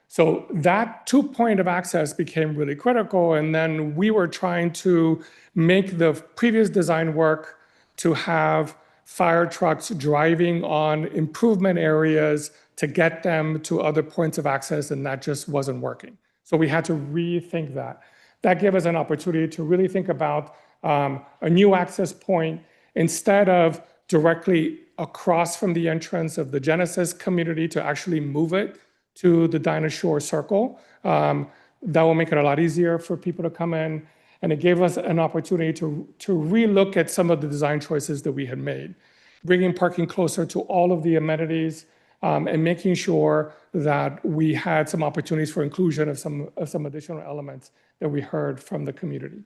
So that 2 point of access became really critical. And then we were trying to make the previous design work to have fire trucks driving on improvement areas to get them to other points of access, and that just wasn't working. So we had to rethink that. That gave us an opportunity to really think about a new access point instead of directly across from the entrance of the Genesis community to actually move it to the Dinah Shore Circle. That will make it a lot easier for people to come in. and it gave us an opportunity to relook at some of the design choices that we had made, bringing parking closer to all of the amenities, and making sure that we had some opportunities for inclusion of some additional elements that we heard from the community.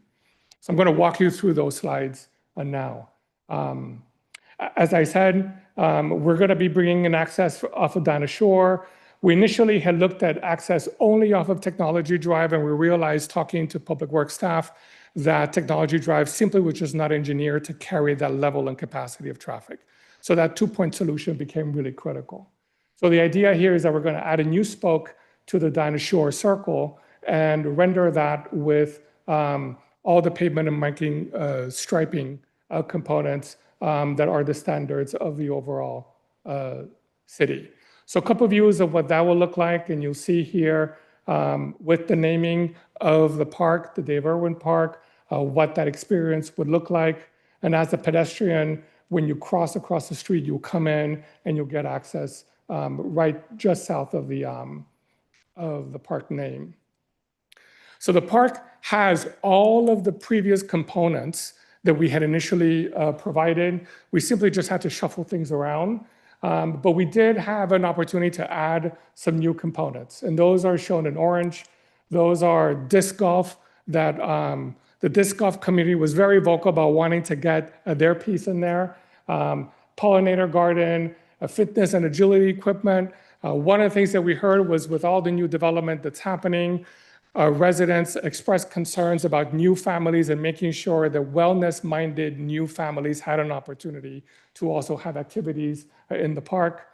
So I'm going to walk you through those slides now. As I said, we're going to be bringing in access off of Dinah Shore. We initially had looked at access only off of Technology Drive, and we realized, talking to Public Works staff, that Technology Drive simply was just not engineered to carry that level and capacity of traffic. So that two-point solution became really critical. So the idea here is that we're going to add a new spoke to the Dinah Shore Circle and render that with all the pavement and marking striping components that are the standards of the overall city. So a couple of views of what that will look like, and you'll see here with the naming of the park, the Dave Irwin Park, what that experience would look like. And as a pedestrian, when you cross across the street, you'll come in and you'll get access right just south of the park name. So the park has all of the previous components that we had initially provided. We simply just had to shuffle things around. But we did have an opportunity to add some new components, and those are shown in orange. Those are disc golf that the disc golf community was very vocal about wanting to get their piece in there. Pollinator garden, fitness and agility equipment. One of the things that we heard was, with all the new development that's happening, residents expressed concerns about new families and making sure that wellness-minded new families had an opportunity to also have activities in the park.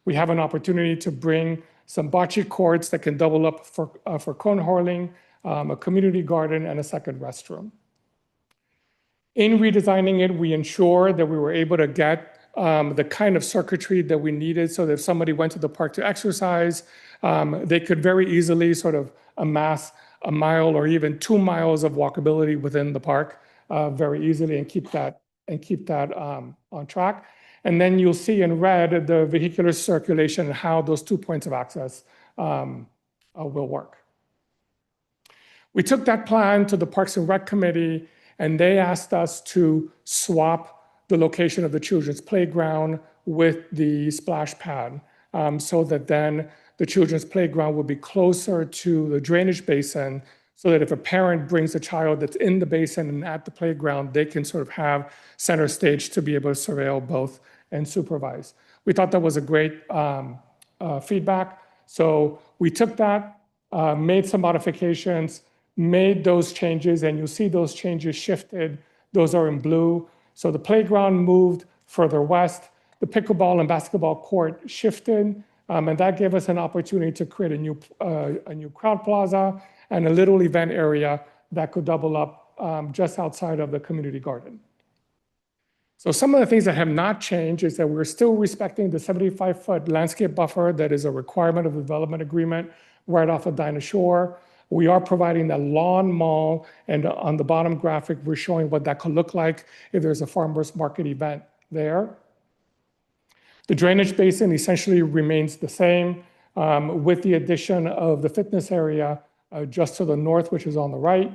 We have an opportunity to bring some bocce courts that can double up for cornholing, a community garden, and a second restroom. In redesigning it, we ensured that we were able to get the kind of circuitry that we needed, so that if somebody went to the park to exercise, they could very easily sort of amass a mile or even 2 miles of walkability within the park very easily, and keep that on track. And then you'll see in red the vehicular circulation and how those 2 points of access will work. We took that plan to the Parks and Rec Committee, and they asked us to swap the location of the children's playground with the splash pad, so that then the children's playground would be closer to the drainage basin, so that if a parent brings a child that's in the basin and at the playground, they can sort of have center stage to be able to surveil both and supervise. We thought that was a great feedback. So we took that, made some modifications, made those changes, and you'll see those changes shifted. Those are in blue. So the playground moved further west. The pickleball and basketball court shifted, and that gave us an opportunity to create a new crowd plaza and a little event area that could double up just outside of the community garden. So some of the things that have not changed is that we're still respecting the 75-foot landscape buffer that is a requirement of the development agreement right off of Dinah Shore. We are providing a lawn mall, and on the bottom graphic, we're showing what that could look like if there's a farmer's market event there. The drainage basin essentially remains the same, with the addition of the fitness area just to the north, which is on the right.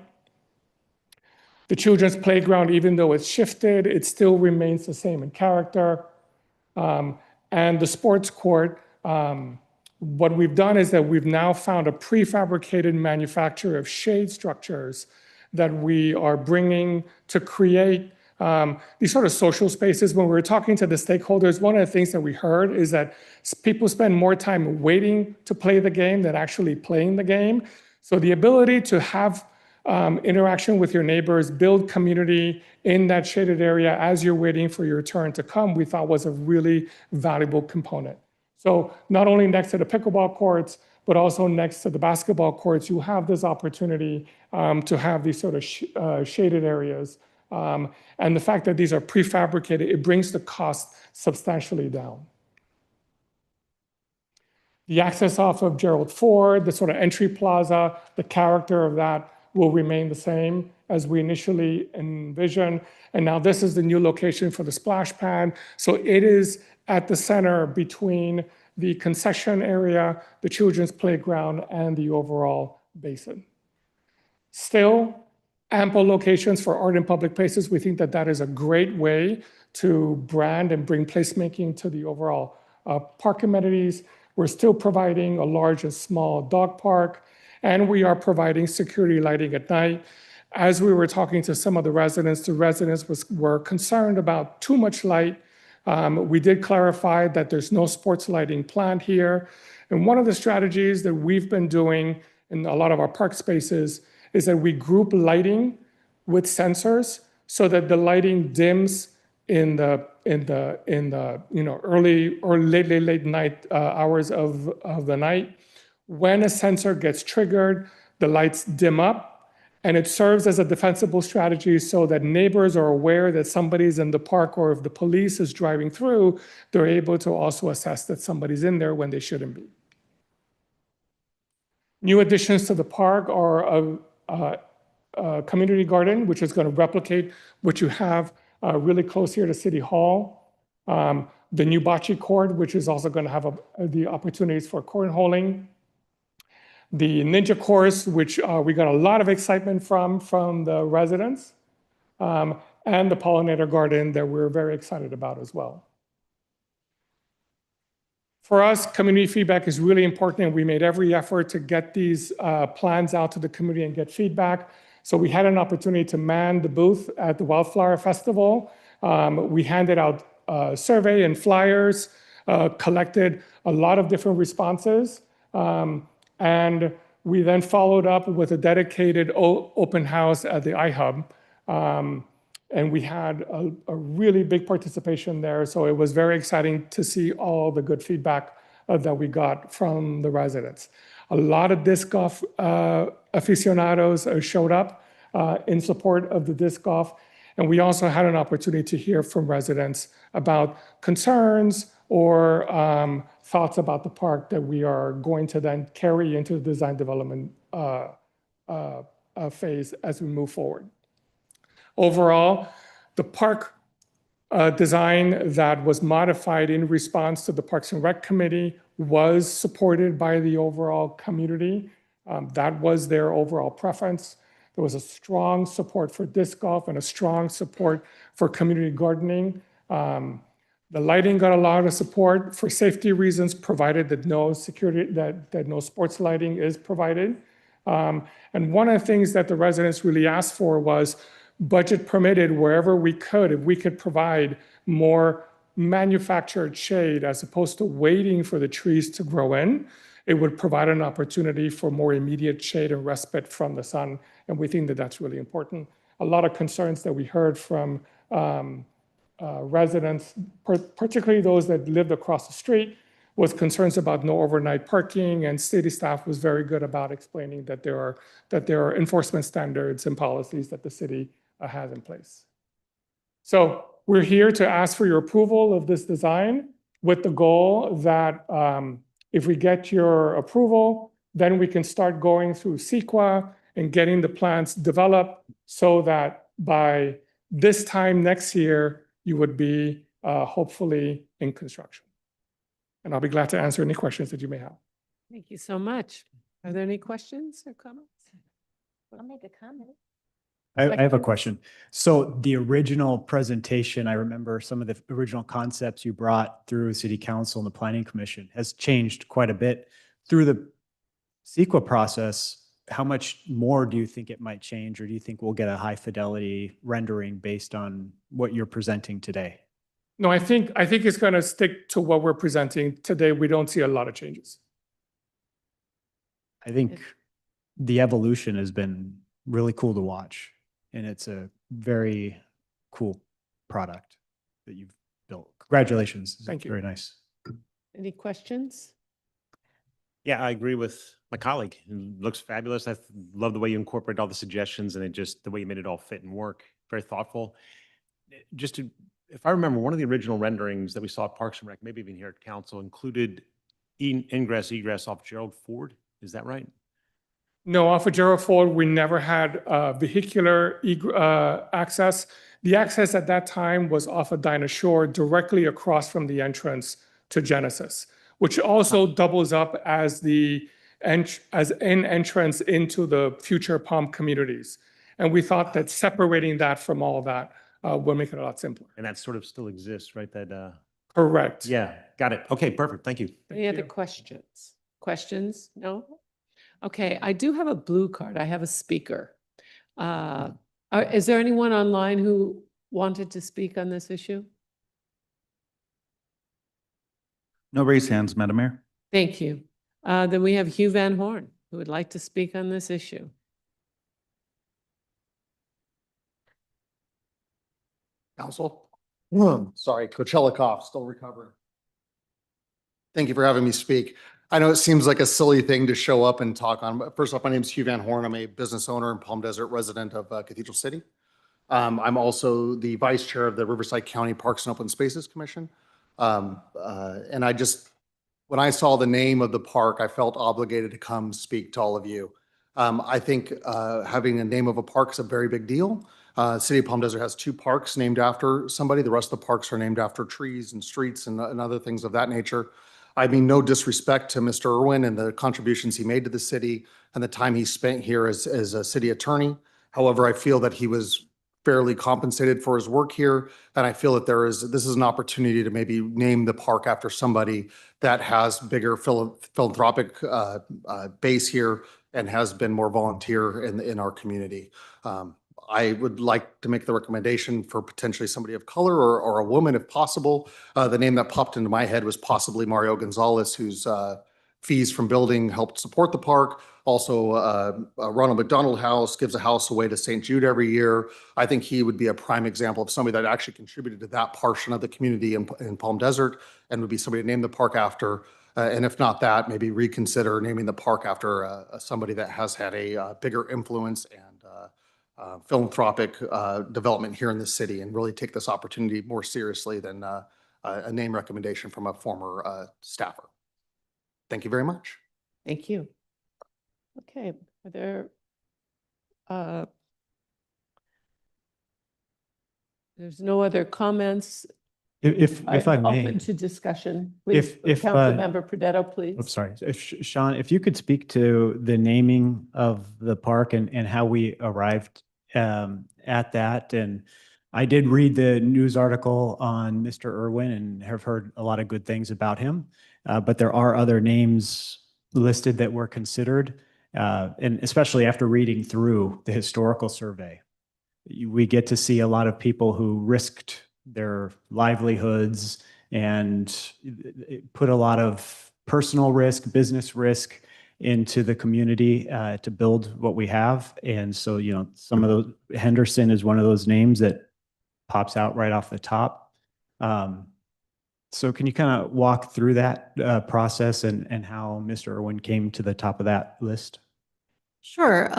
The children's playground, even though it's shifted, it still remains the same in character. And the sports court, what we've done is that we've now found a prefabricated manufacturer of shade structures that we are bringing to create these sort of social spaces. When we were talking to the stakeholders, one of the things that we heard is that people spend more time waiting to play the game than actually playing the game. So the ability to have interaction with your neighbors, build community in that shaded area as you're waiting for your turn to come, we thought was a really valuable component. So not only next to the pickleball courts, but also next to the basketball courts, you have this opportunity to have these sort of shaded areas. And the fact that these are prefabricated, it brings the cost substantially down. The access off of Gerald Ford, the sort of entry plaza, the character of that will remain the same as we initially envisioned. And now this is the new location for the splash pad. So it is at the center between the concession area, the children's playground, and the overall basin. Still, ample locations for art in public places. We think that that is a great way to brand and bring placemaking to the overall park amenities. We're still providing a large and small dog park, and we are providing security lighting at night. As we were talking to some of the residents were concerned about too much light. We did clarify that there's no sports lighting planned here. And one of the strategies that we've been doing in a lot of our park spaces is that we group lighting with sensors so that the lighting dims in the early or late night hours of the night. When a sensor gets triggered, the lights dim up, and it serves as a defensible strategy so that neighbors are aware that somebody's in the park, or if the police is driving through, they're able to also assess that somebody's in there when they shouldn't be. New additions to the park are a community garden, which is going to replicate what you have really close here to City Hall. The new bocce court, which is also going to have the opportunities for cornholing. The ninja course, which we got a lot of excitement from the residents, and the pollinator garden that we're very excited about as well. For us, community feedback is really important, and we made every effort to get these plans out to the community and get feedback. So we had an opportunity to man the booth at the Wildflower Festival. We handed out survey and flyers, collected a lot of different responses. And we then followed up with a dedicated open house at the iHub. And we had a really big participation there. So it was very exciting to see all the good feedback that we got from the residents. A lot of disc golf aficionados showed up in support of the disc golf. And we also had an opportunity to hear from residents about concerns or thoughts about the park that we are going to then carry into the design development phase as we move forward. Overall, the park design that was modified in response to the Parks and Rec Committee was supported by the overall community. That was their overall preference. There was a strong support for disc golf and a strong support for community gardening. The lighting got a lot of support for safety reasons, provided that no sports lighting is provided. And one of the things that the residents really asked for was budget permitted wherever we could, if we could provide more manufactured shade as opposed to waiting for the trees to grow in, it would provide an opportunity for more immediate shade and respite from the sun. And we think that that's really important. A lot of concerns that we heard from residents, particularly those that lived across the street, was concerns about no overnight parking, and city staff was very good about explaining that there are enforcement standards and policies that the city has in place. So we're here to ask for your approval of this design with the goal that if we get your approval, then we can start going through CEQA and getting the plans developed so that by this time next year, you would be hopefully in construction. And I'll be glad to answer any questions that you may have. Thank you so much. Are there any questions or comments? I'll make a comment. I have a question. So the original presentation, I remember some of the original concepts you brought through City Council and the Planning Commission has changed quite a bit through the CEQA process. How much more do you think it might change, or do you think we'll get a high fidelity rendering based on what you're presenting today? No, I think it's going to stick to what we're presenting today. We don't see a lot of changes. I think the evolution has been really cool to watch, and it's a very cool product that you've built. Congratulations. Thank you. Very nice. Any questions? Yeah, I agree with my colleague. It looks fabulous. I love the way you incorporate all the suggestions, and the way you made it all fit and work. Very thoughtful. If I remember, one of the original renderings that we saw at Parks and Rec, maybe even here at Council, included ingress, egress off Gerald Ford. Is that right? No, off of Gerald Ford, we never had vehicular access. The access at that time was off of Dinah Shore, directly across from the entrance to Genesis, which also doubles up as an entrance into the future Palm communities. And we thought that separating that from all of that would make it a lot simpler. And that sort of still exists, right? That, Correct. yeah, got it. Okay, perfect. Thank you. Any other questions? Questions? No? Okay, I do have a blue card. I have a speaker. Is there anyone online who wanted to speak on this issue? No raised hands, Madam Mayor. Thank you. Then we have Hugh Van Horn, who would like to speak on this issue. Council. Sorry, Coachella cough, still recovering. Thank you for having me speak. I know it seems like a silly thing to show up and talk on, but first off, my name is Hugh Van Horn. I'm a business owner and Palm Desert resident of Cathedral City. I'm also the vice chair of the Riverside County Parks and Open Spaces Commission. And when I saw the name of the park, I felt obligated to come speak to all of you. I think having a name of a park is a very big deal. City of Palm Desert has 2 parks named after somebody. The rest of the parks are named after trees and streets and other things of that nature. I mean, no disrespect to Mr. Irwin and the contributions he made to the city and the time he spent here as a city attorney. However, I feel that he was fairly compensated for his work here. And I feel that this is an opportunity to maybe name the park after somebody that has bigger philanthropic base here and has been more volunteer in our community. I would like to make the recommendation for potentially somebody of color or a woman if possible. The name that popped into my head was possibly Mario Gonzalez, whose fees from building helped support the park. Also, Ronald McDonald House gives a house away to St. Jude every year. I think he would be a prime example of somebody that actually contributed to that portion of the community in Palm Desert and would be somebody to name the park after. And if not that, maybe reconsider naming the park after somebody that has had a bigger influence and philanthropic development here in the city, and really take this opportunity more seriously than a name recommendation from a former staffer. Thank you very much. Thank you. Okay, are there, there's no other comments? If I may. Open to discussion, please. If Councilmember Pradetto, please. I'm sorry. Sean, if you could speak to the naming of the park and how we arrived at that. And I did read the news article on Mr. Irwin and have heard a lot of good things about him. But there are other names listed that were considered. And especially after reading through the historical survey, we get to see a lot of people who risked their livelihoods and put a lot of personal risk, business risk into the community to build what we have. And so, you know, some of those, Henderson is one of those names that pops out right off the top. So can you kind of walk through that process and how Mr. Irwin came to the top of that list? Sure.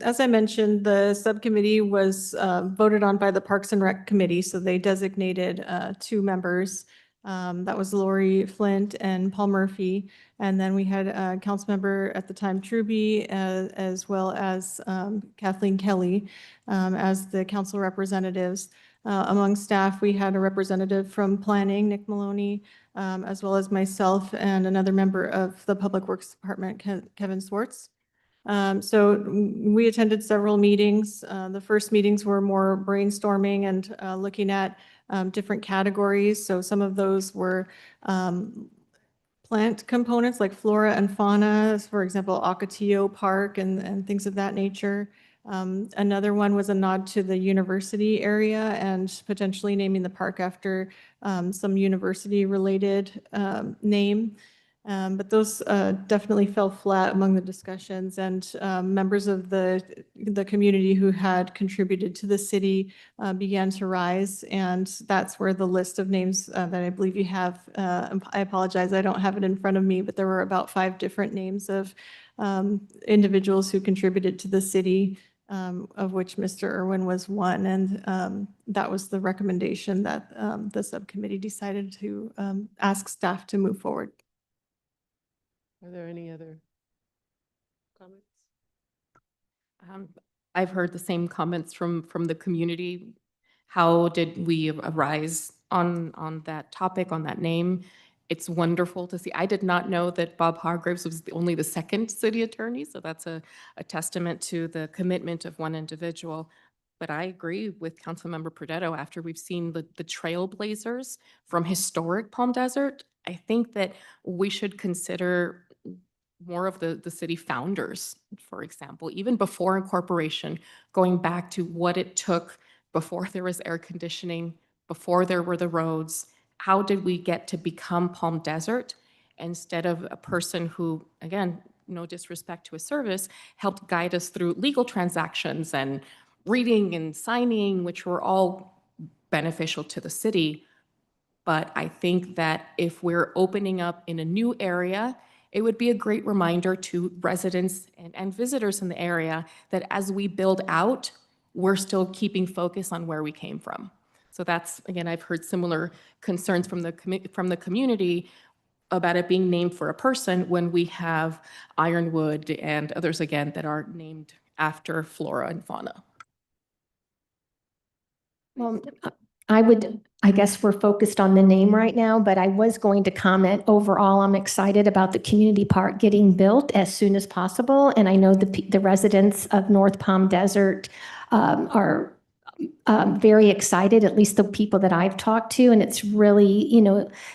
As I mentioned, the subcommittee was voted on by the Parks and Rec Committee, so they designated 2 members. That was Lori Flint and Paul Murphy. And then we had a council member at the time, Truby, as well as Kathleen Kelly as the council representatives. Among staff, we had a representative from planning, Nick Maloney, as well as myself and another member of the Public Works Department, Kevin Swartz. So we attended several meetings. The first meetings were more brainstorming and looking at different categories. So some of those were plant components like flora and fauna, for example, Ocotillo Park and things of that nature. Another one was a nod to the university area and potentially naming the park after some university-related name. But those definitely fell flat among the discussions, and members of the community who had contributed to the city began to rise, and that's where the list of names that I believe you have, I apologize, I don't have it in front of me, but there were about 5 different names of individuals who contributed to the city, of which Mr. Irwin was one, and that was the recommendation that the subcommittee decided to ask staff to move forward. Are there any other comments? I've heard the same comments from the community. How did we arise on that topic, on that name? It's wonderful to see. I did not know that Bob Hargraves was only the second city attorney, so that's a testament to the commitment of one individual. But I agree with Councilmember Pradetto. After we've seen the trailblazers from historic Palm Desert, I think that we should consider more of the city founders, for example, even before incorporation, going back to what it took before there was air conditioning, before there were the roads. How did we get to become Palm Desert instead of a person who, again, no disrespect to a service, helped guide us through legal transactions and reading and signing, which were all beneficial to the city. But I think that if we're opening up in a new area, it would be a great reminder to residents and visitors in the area that as we build out, we're still keeping focus on where we came from. So that's, again, I've heard similar concerns from the community about it being named for a person when we have Ironwood and others, again, that are named after flora and fauna. Well, I guess we're focused on the name right now, but I was going to comment overall, I'm excited about the community park getting built as soon as possible. And I know the residents of North Palm Desert are very excited, at least the people that I've talked to. And it's really,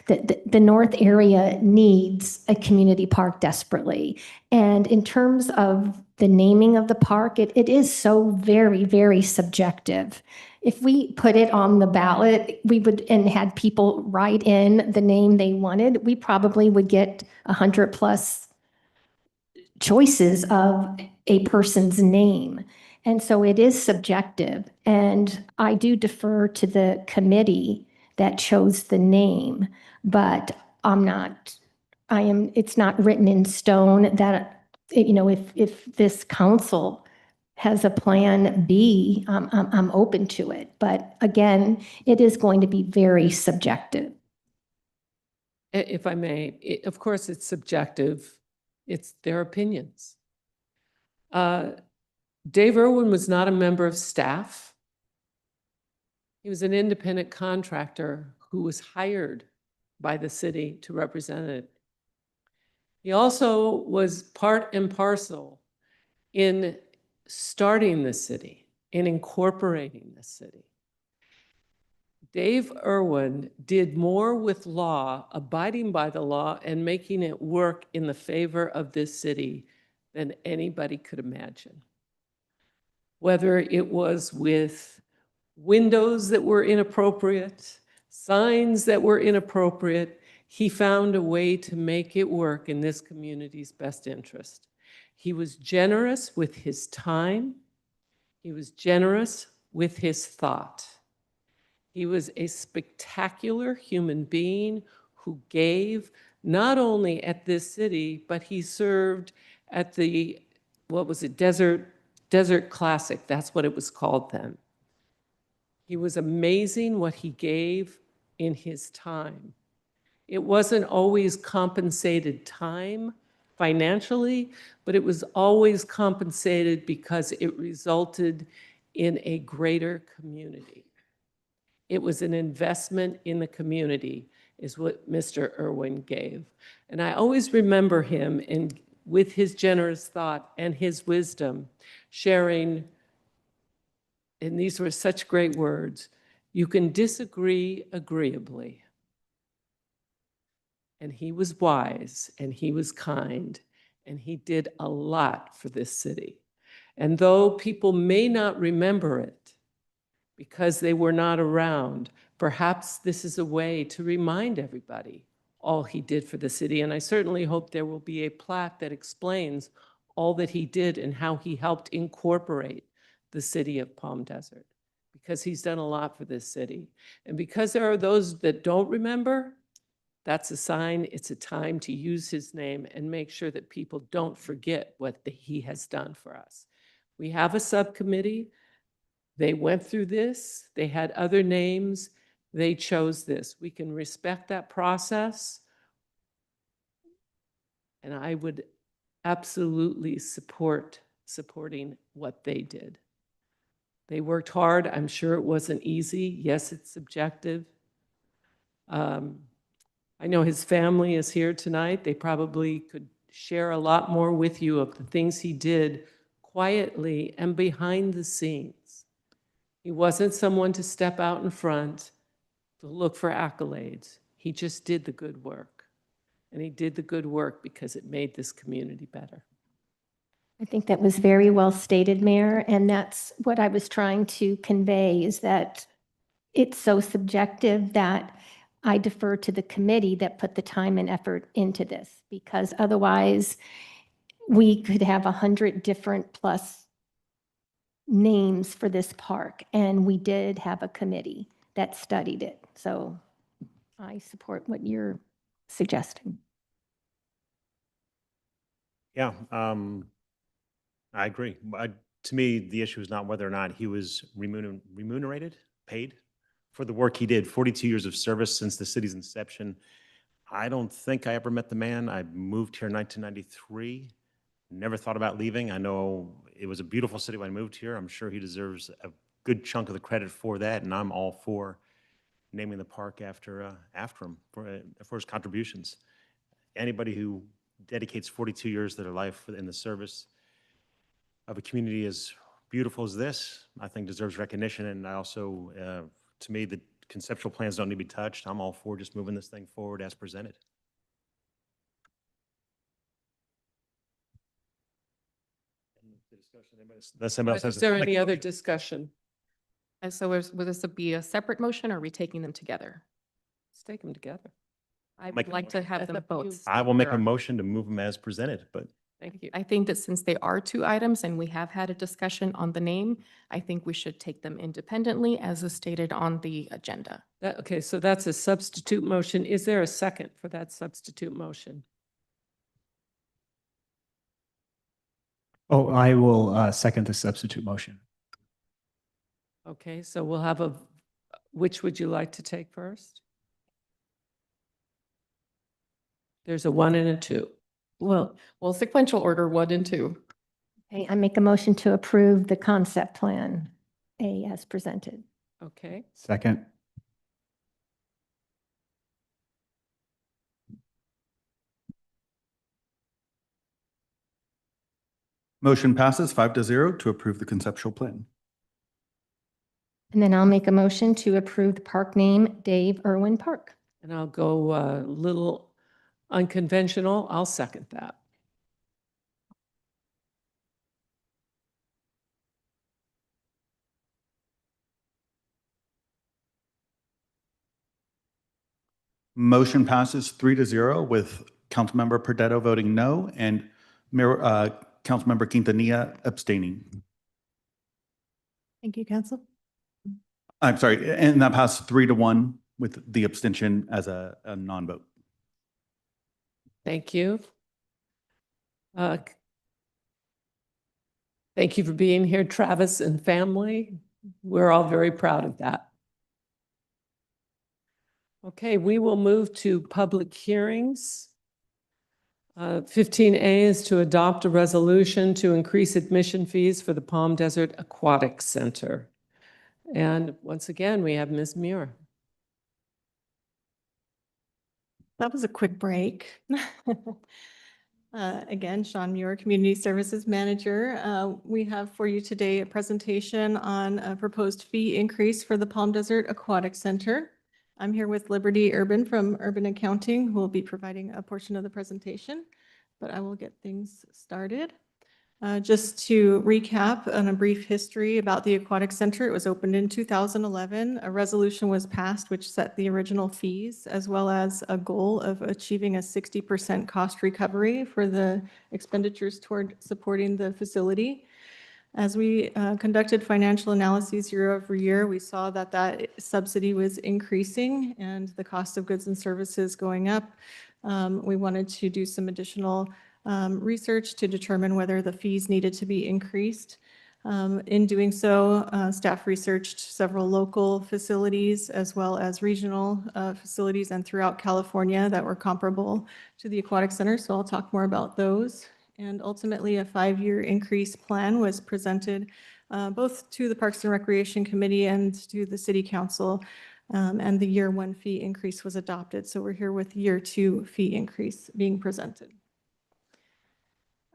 the north area needs a community park desperately. And in terms of the naming of the park, it is so very, very subjective. If we put it on the ballot, and had people write in the name they wanted, we probably would get 100+ choices of a person's name. And so it is subjective. And I do defer to the committee that chose the name, but it's not written in stone that, if this council has a plan B, I'm open to it. But again, it is going to be very subjective. If I may, of course, it's subjective. It's their opinions. Dave Irwin was not a member of staff. He was an independent contractor who was hired by the city to represent it. He also was part and parcel in starting the city, in incorporating the city. Dave Irwin did more with law, abiding by the law, and making it work in the favor of this city than anybody could imagine. Whether it was with windows that were inappropriate, signs that were inappropriate, he found a way to make it work in this community's best interest. He was generous with his time. He was generous with his thought. He was a spectacular human being who gave not only at this city, but he served at the, Desert Classic. That's what it was called then. He was amazing what he gave in his time. It wasn't always compensated time financially, but it was always compensated because it resulted in a greater community. It was an investment in the community, is what Mr. Irwin gave. And I always remember him with his generous thought and his wisdom, sharing, and these were such great words, you can disagree agreeably. And he was wise, and he was kind, and he did a lot for this city. And though people may not remember it because they were not around, perhaps this is a way to remind everybody all he did for the city. And I certainly hope there will be a plaque that explains all that he did and how he helped incorporate the city of Palm Desert, because he's done a lot for this city. And because there are those that don't remember, that's a sign it's a time to use his name and make sure that people don't forget what he has done for us. We have a subcommittee. They went through this. They had other names. They chose this. We can respect that process. And I would absolutely supporting what they did. They worked hard. I'm sure it wasn't easy. Yes, it's subjective. I know his family is here tonight. They probably could share a lot more with you of the things he did quietly and behind the scenes. He wasn't someone to step out in front to look for accolades. He just did the good work. And he did the good work because it made this community better. I think that was very well stated, Mayor, and that's what I was trying to convey, is that it's so subjective that I defer to the committee that put the time and effort into this, because otherwise we could have 100 different plus names for this park, and we did have a committee that studied it. So I support what you're suggesting. Yeah, I agree. To me, the issue is not whether or not he was remunerated, paid for the work he did. 42 years of service since the city's inception. I don't think I ever met the man. I moved here in 1993. Never thought about leaving. I know it was a beautiful city when I moved here. I'm sure he deserves a good chunk of the credit for that, and I'm all for naming the park after him for his contributions. Anybody who dedicates 42 years of their life in the service of a community as beautiful as this, I think deserves recognition. And I also, to me, the conceptual plans don't need to be touched. I'm all for just moving this thing forward as presented. Unless somebody else has Is there a- any other discussion? And so will this be a separate motion, or are we taking them together? Let's take them together. I Make would a like to have That's them up to you. both. I will make a motion to move them as presented, but Thank you. I think that since they are two items and we have had a discussion on the name, I think we should take them independently as is stated on the agenda. Okay, so that's a substitute motion. Is there a second for that substitute motion? Oh, I will second the substitute motion. Okay, so we'll have which would you like to take first? There's a 1 and a 2. Well, sequential order 1 and 2. Okay, I make a motion to approve the concept plan A as presented. Okay, Second. Motion passes 5-0 to approve the conceptual plan. And then I'll make a motion to approve the park name Dave Irwin Park. and I'll go a little unconventional. I'll second that. Motion passes 3-0 with Councilmember Perdetto voting no and Councilmember Quintanilla abstaining. Thank you, Council. I'm sorry, and that passed 3-1 with the abstention as a non-vote. Thank you. Thank you for being here, Travis and family. We're all very proud of that. Okay, we will move to public hearings. 15A is to adopt a resolution to increase admission fees for the Palm Desert Aquatic Center. And once again, we have Ms. Muir. That was a quick break. Again, Sean Muir, Community Services Manager. We have for you today a presentation on a proposed fee increase for the Palm Desert Aquatic Center. I'm here with Liberty Urban from Urban Accounting, who will be providing a portion of the presentation, but I will get things started. Just to recap on a brief history about the Aquatic Center, it was opened in 2011. A resolution was passed which set the original fees, as well as a goal of achieving a 60% cost recovery for the expenditures toward supporting the facility. As we conducted financial analyses year over year, we saw that that subsidy was increasing and the cost of goods and services going up. We wanted to do some additional research to determine whether the fees needed to be increased. In doing so, staff researched several local facilities as well as regional facilities and throughout California that were comparable to the Aquatic Center. So I'll talk more about those. And ultimately, a 5-year increase plan was presented both to the Parks and Recreation Committee and to the City Council And the year one fee increase was adopted. So we're here with year two fee increase being presented.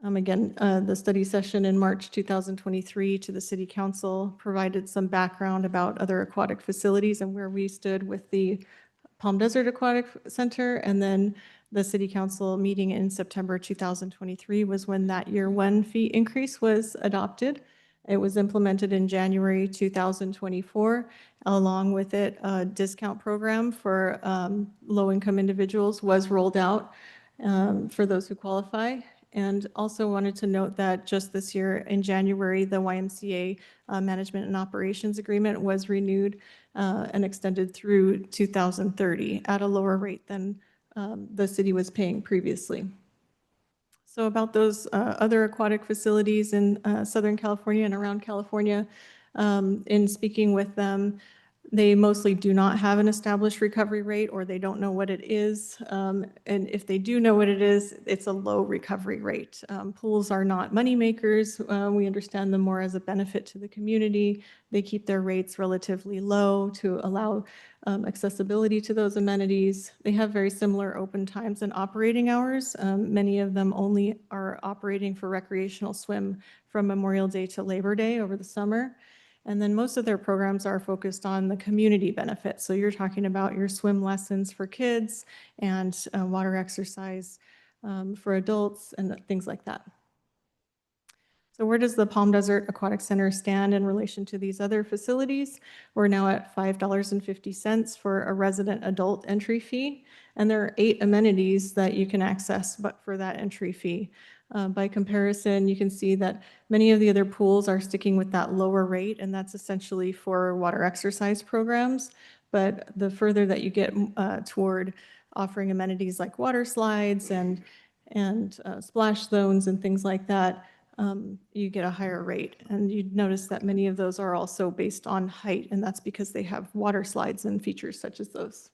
Again, the study session in March 2023 to the City Council provided some background about other aquatic facilities and where we stood with the Palm Desert Aquatic Center. And then the City Council meeting in September 2023 was when that year one fee increase was adopted. It was implemented in January 2024. Along with it, a discount program for low-income individuals was rolled out for those who qualify. And also wanted to note that just this year in January, the YMCA Management and Operations Agreement was renewed and extended through 2030 at a lower rate than the city was paying previously. So about those other aquatic facilities in Southern California and around California, in speaking with them, they mostly do not have an established recovery rate, or they don't know what it is. And if they do know what it is, it's a low recovery rate. Pools are not money makers. We understand them more as a benefit to the community. They keep their rates relatively low to allow accessibility to those amenities. They have very similar open times and operating hours. Many of them only are operating for recreational swim from Memorial Day to Labor Day over the summer. And then most of their programs are focused on the community benefits. So you're talking about your swim lessons for kids and water exercise for adults and things like that. So where does the Palm Desert Aquatic Center stand in relation to these other facilities? We're now at $5.50 for a resident adult entry fee. And there are 8 amenities that you can access but for that entry fee. By comparison, you can see that many of the other pools are sticking with that lower rate, and that's essentially for water exercise programs. But the further that you get toward offering amenities like water slides and splash zones and things like that, you get a higher rate. And you'd notice that many of those are also based on height, and that's because they have water slides and features such as those.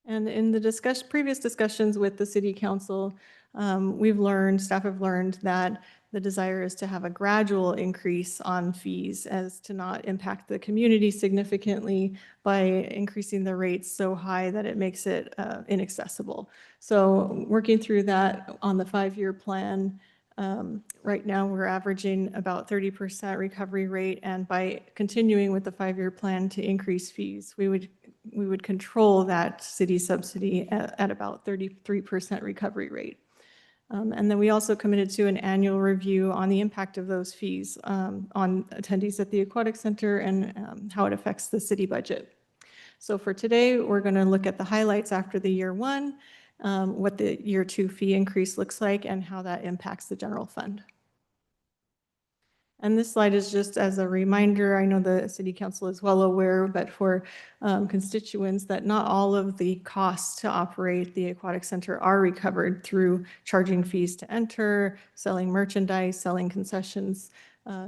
And in the previous discussions with the City Council, staff have learned that the desire is to have a gradual increase on fees as to not impact the community significantly by increasing the rates so high that it makes it inaccessible. So working through that on the 5-year plan, right now we're averaging about 30% recovery rate, and by continuing with the 5-year plan to increase fees, we would control that city subsidy at about 33% recovery rate. And then we also committed to an annual review on the impact of those fees on attendees at the Aquatic Center and how it affects the city budget. So for today, we're going to look at the highlights after the year one, what the year two fee increase looks like, and how that impacts the general fund. And this slide is just as a reminder. I know the City Council is well aware, but for constituents, that not all of the costs to operate the Aquatic Center are recovered through charging fees to enter, selling merchandise, selling concessions,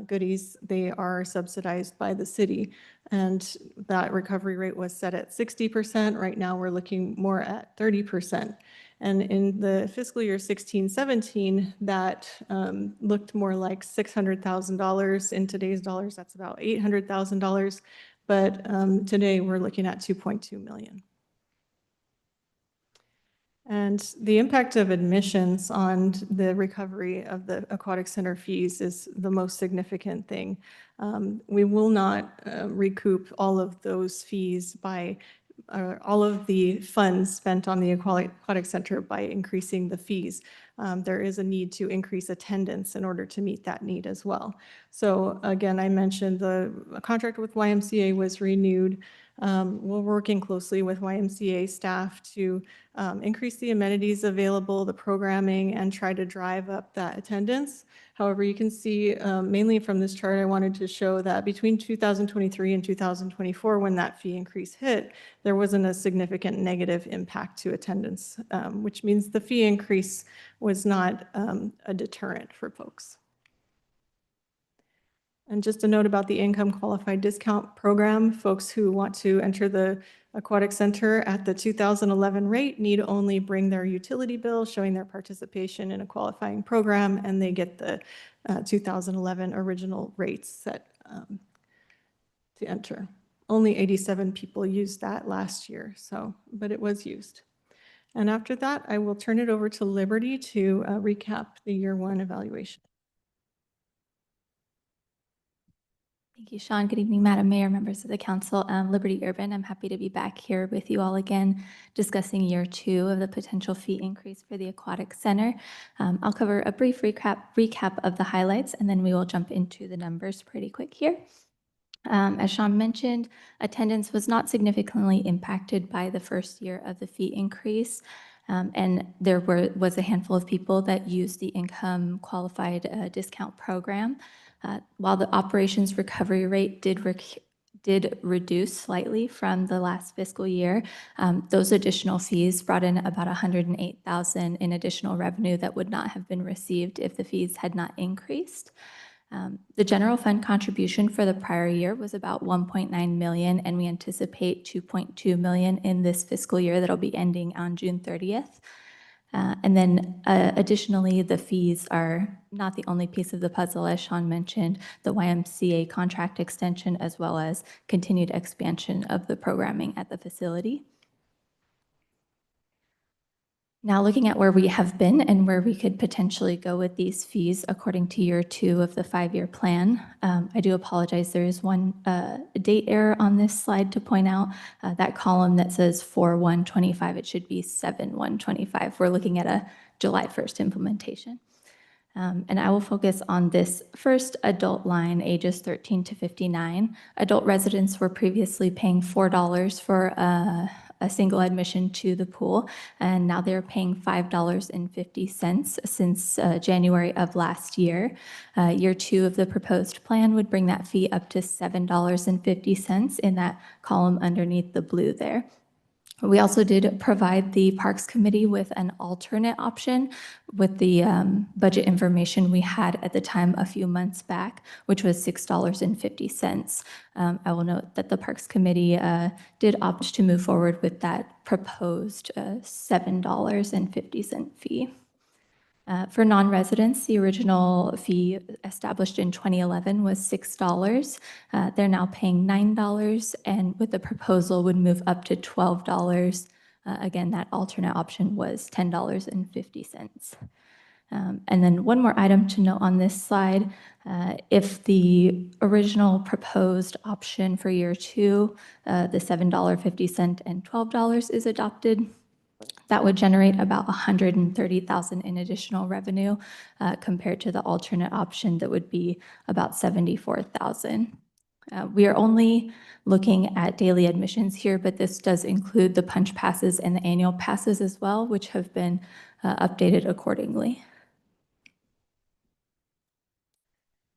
goodies. They are subsidized by the city. And that recovery rate was set at 60%. Right now, we're looking more at 30%. And in the fiscal year 16-17, that looked more like $600,000. In today's dollars, that's about $800,000. But today we're looking at $2.2 million. And the impact of admissions on the recovery of the Aquatic Center fees is the most significant thing. We will not recoup all of those fees by all of the funds spent on the Aquatic Center by increasing the fees. There is a need to increase attendance in order to meet that need as well. So again, I mentioned the contract with YMCA was renewed. We're working closely with YMCA staff to increase the amenities available, the programming, and try to drive up that attendance. However, you can see mainly from this chart, I wanted to show that between 2023 and 2024, when that fee increase hit, there wasn't a significant negative impact to attendance, which means the fee increase was not a deterrent for folks. And just a note about the income qualified discount program, folks who want to enter the Aquatic Center at the 2011 rate need only bring their utility bill showing their participation in a qualifying program, and they get the 2011 original rates set to enter. Only 87 people used that last year, so, but it was used. And after that, I will turn it over to Liberty to recap the year one evaluation. Thank you, Sean. Good evening, Madam Mayor, members of the council. Liberty Urban, I'm happy to be back here with you all again, discussing year two of the potential fee increase for the Aquatic Center. I'll cover a brief recap of the highlights, and then we will jump into the numbers pretty quick here. As Sean mentioned, attendance was not significantly impacted by the first year of the fee increase. And there was a handful of people that used the income qualified discount program. While the operations recovery rate did reduce slightly from the last fiscal year, those additional fees brought in about $108,000 in additional revenue that would not have been received if the fees had not increased. The general fund contribution for the prior year was about 1.9 million, and we anticipate 2.2 million in this fiscal year that'll be ending on June 30th. And then additionally, the fees are not the only piece of the puzzle, as Sean mentioned, the YMCA contract extension, as well as continued expansion of the programming at the facility. Now looking at where we have been and where we could potentially go with these fees according to year two of the 5-year plan. I do apologize, there is one date error on this slide to point out. That column that says 4/1/25, it should be 7/1/25. We're looking at a July 1st implementation. And I will focus on this first adult line, ages 13 to 59. Adult residents were previously paying $4 for a single admission to the pool, and now they're paying $5.50 since January of last year. Year two of the proposed plan would bring that fee up to $7.50 in that column underneath the blue there. We also did provide the Parks Committee with an alternate option with the budget information we had at the time a few months back, which was $6.50. I will note that the Parks Committee did opt to move forward with that proposed $7.50 fee. For non-residents, the original fee established in 2011 was $6. They're now paying $9, and with the proposal would move up to $12. Again, that alternate option was $10.50. And then one more item to note on this slide, if the original proposed option for year two, the $7.50 and $12 is adopted, that would generate about $130,000 in additional revenue compared to the alternate option that would be about $74,000. We are only looking at daily admissions here, but this does include the punch passes and the annual passes as well, which have been updated accordingly.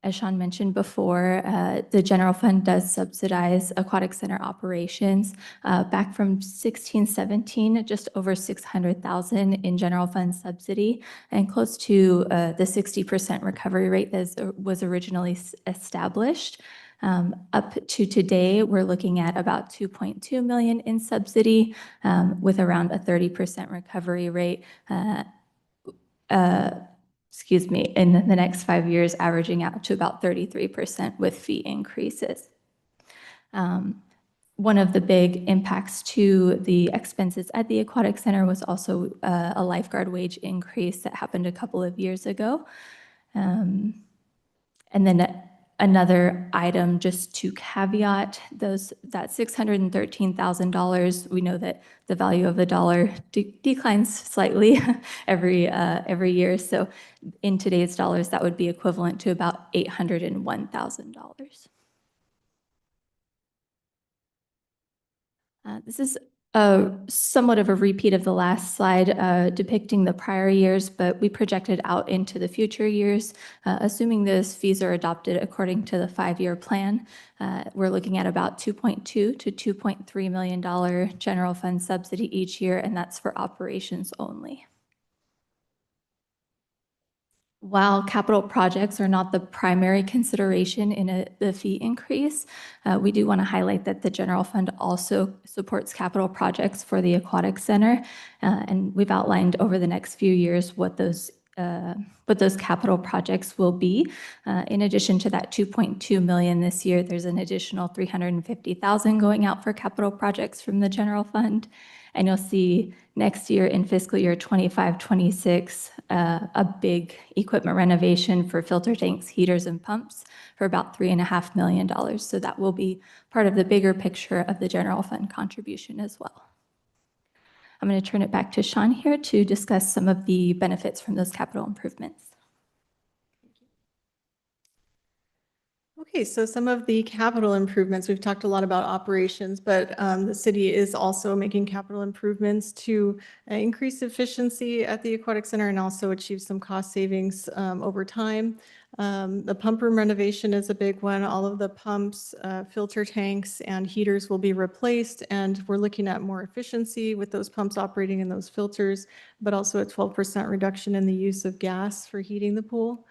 As Sean mentioned before, the general fund does subsidize aquatic center operations. Back from 16-17, just over $600,000 in general fund subsidy, and close to the 60% recovery rate that was originally established. Up to today, we're looking at about 2.2 million in subsidy with around a 30% recovery rate. In the next 5 years, averaging out to about 33% with fee increases. One of the big impacts to the expenses at the Aquatic Center was also a lifeguard wage increase that happened a couple of years ago. And then another item just to caveat that $613,000, we know that the value of the dollar declines slightly every year. So in today's dollars, that would be equivalent to about $801,000. This is somewhat of a repeat of the last slide depicting the prior years, but we projected out into the future years. Assuming those fees are adopted according to the 5-year plan, we're looking at about $2.2 to $2.3 million general fund subsidy each year, and that's for operations only. While capital projects are not the primary consideration in the fee increase, we do want to highlight that the general fund also supports capital projects for the Aquatic Center. And we've outlined over the next few years what those what those capital projects will be. In addition to that 2.2 million this year, there's an additional 350,000 going out for capital projects from the general fund. And you'll see next year in fiscal year 25-26, a big equipment renovation for filter tanks, heaters, and pumps for about $3.5 million. So that will be part of the bigger picture of the general fund contribution as well. I'm going to turn it back to Sean here to discuss some of the benefits from those capital improvements. Okay, so some of the capital improvements, we've talked a lot about operations, but the city is also making capital improvements to increase efficiency at the Aquatic Center and also achieve some cost savings over time. The pump room renovation is a big one. All of the pumps, filter tanks, and heaters will be replaced, and we're looking at more efficiency with those pumps operating in those filters, but also a 12% reduction in the use of gas for heating the pool.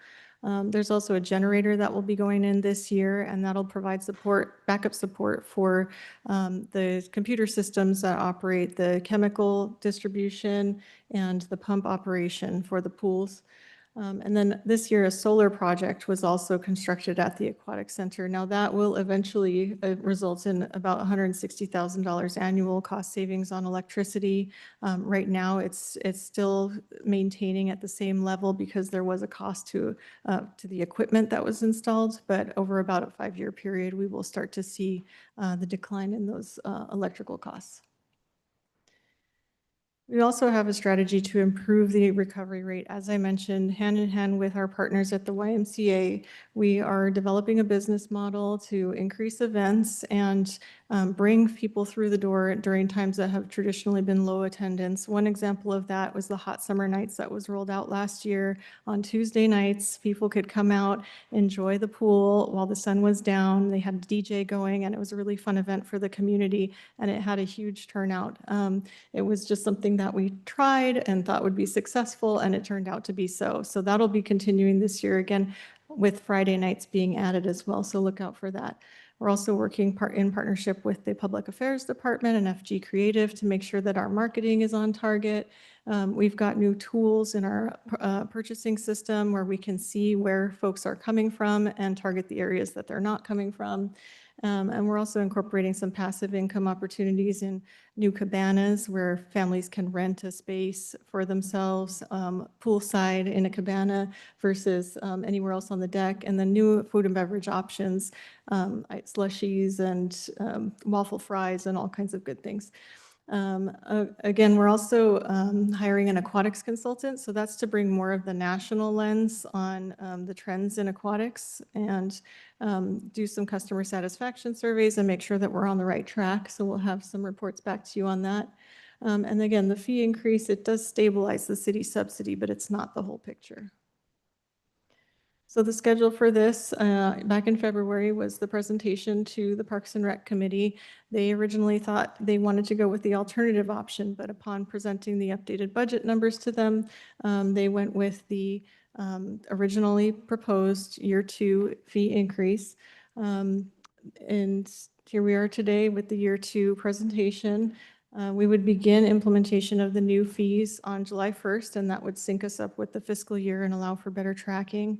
There's also a generator that will be going in this year, and that'll provide support, backup support for the computer systems that operate the chemical distribution and the pump operation for the pools. And then this year, a solar project was also constructed at the Aquatic Center. Now that will eventually result in about $160,000 annual cost savings on electricity. Right now, it's still maintaining at the same level because there was a cost to the equipment that was installed. But over about a 5-year period, we will start to see the decline in those electrical costs. We also have a strategy to improve the recovery rate. As I mentioned, hand in hand with our partners at the YMCA, we are developing a business model to increase events and bring people through the door during times that have traditionally been low attendance. One example of that was the Hot Summer Nights that was rolled out last year. On Tuesday nights, people could come out, enjoy the pool while the sun was down. They had a DJ going, and it was a really fun event for the community, and it had a huge turnout. It was just something that we tried and thought would be successful, and it turned out to be so. So that'll be continuing this year again, with Friday nights being added as well. So look out for that. We're also working in partnership with the Public Affairs Department and FG Creative to make sure that our marketing is on target. We've got new tools in our purchasing system where we can see where folks are coming from and target the areas that they're not coming from. And we're also incorporating some passive income opportunities in new cabanas where families can rent a space for themselves, poolside in a cabana versus anywhere else on the deck, and then new food and beverage options, slushies and waffle fries and all kinds of good things. Again, we're also hiring an aquatics consultant, so that's to bring more of the national lens on the trends in aquatics and do some customer satisfaction surveys and make sure that we're on the right track. So we'll have some reports back to you on that. And again, the fee increase, it does stabilize the city subsidy, but it's not the whole picture. So the schedule for this back in February was the presentation to the Parks and Rec Committee. They originally thought they wanted to go with the alternative option, but upon presenting the updated budget numbers to them, they went with the originally proposed year 2 fee increase. And here we are today with the year 2 presentation. We would begin implementation of the new fees on July 1st, and that would sync us up with the fiscal year and allow for better tracking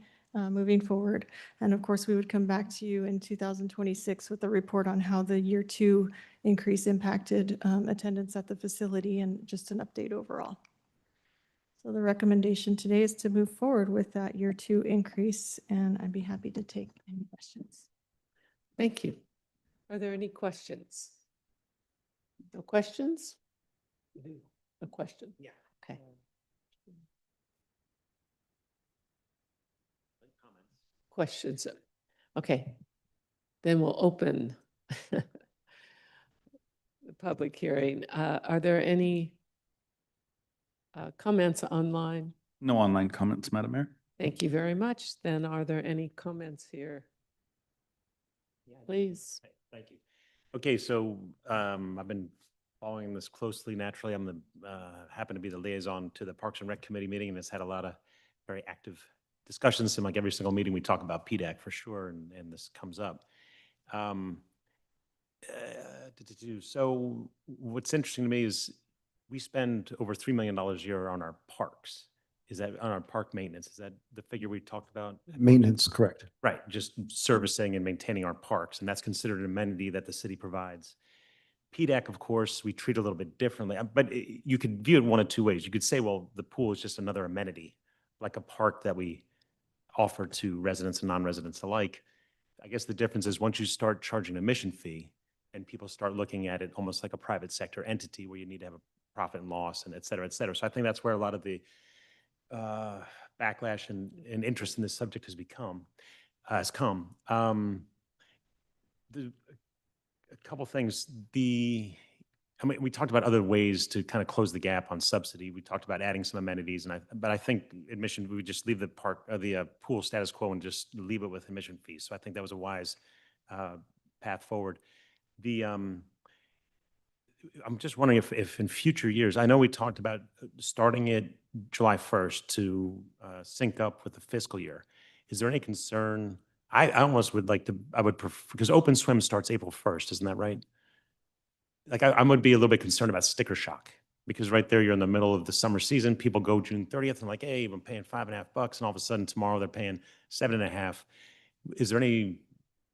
moving forward. And of course, we would come back to you in 2026 with a report on how the year 2 increase impacted attendance at the facility and just an update overall. So the recommendation today is to move forward with that year 2 increase, and I'd be happy to take any questions. Thank you. Are there any questions? No questions? A question? Yeah. Okay. Questions? Okay. Then we'll open the public hearing. Are there any comments online? No online comments, Madam Mayor. Thank you very much. Then are there any comments here? Please. Thank you. Okay, so I've been following this closely. Naturally, I'm happen to be the liaison to the Parks and Rec Committee meeting, and it's had a lot of very active discussions. In like every single meeting, we talk about PDAC for sure, and this comes up. So what's interesting to me is we spend over $3 million a year on our parks. Is that on our park maintenance? Is that the figure we talked about? Maintenance, correct. Right, just servicing and maintaining our parks, and that's considered an amenity that the city provides. PDAC, of course, we treat a little bit differently, but you could view it one of two ways. You could say, well, the pool is just another amenity, like a park that we offer to residents and non-residents alike. I guess the difference is once you start charging an admission fee and people start looking at it almost like a private sector entity where you need to have a profit and loss and et cetera, et cetera. So I think that's where a lot of the backlash and interest in this subject has come. A couple things. I mean, we talked about other ways to kind of close the gap on subsidy. We talked about adding some amenities, but I think admission, we would just leave the pool status quo and just leave it with admission fees. So I think that was a wise path forward. I'm just wondering if in future years, I know we talked about starting it July 1st to sync up with the fiscal year. Is there any concern? I almost would like to, I would prefer, because Open Swim starts April 1st, isn't that right? Like I would be a little bit concerned about sticker shock, because right there, you're in the middle of the summer season. People go June 30th and like, hey, I'm paying $5.50, and all of a sudden tomorrow they're paying $7.50. Is there any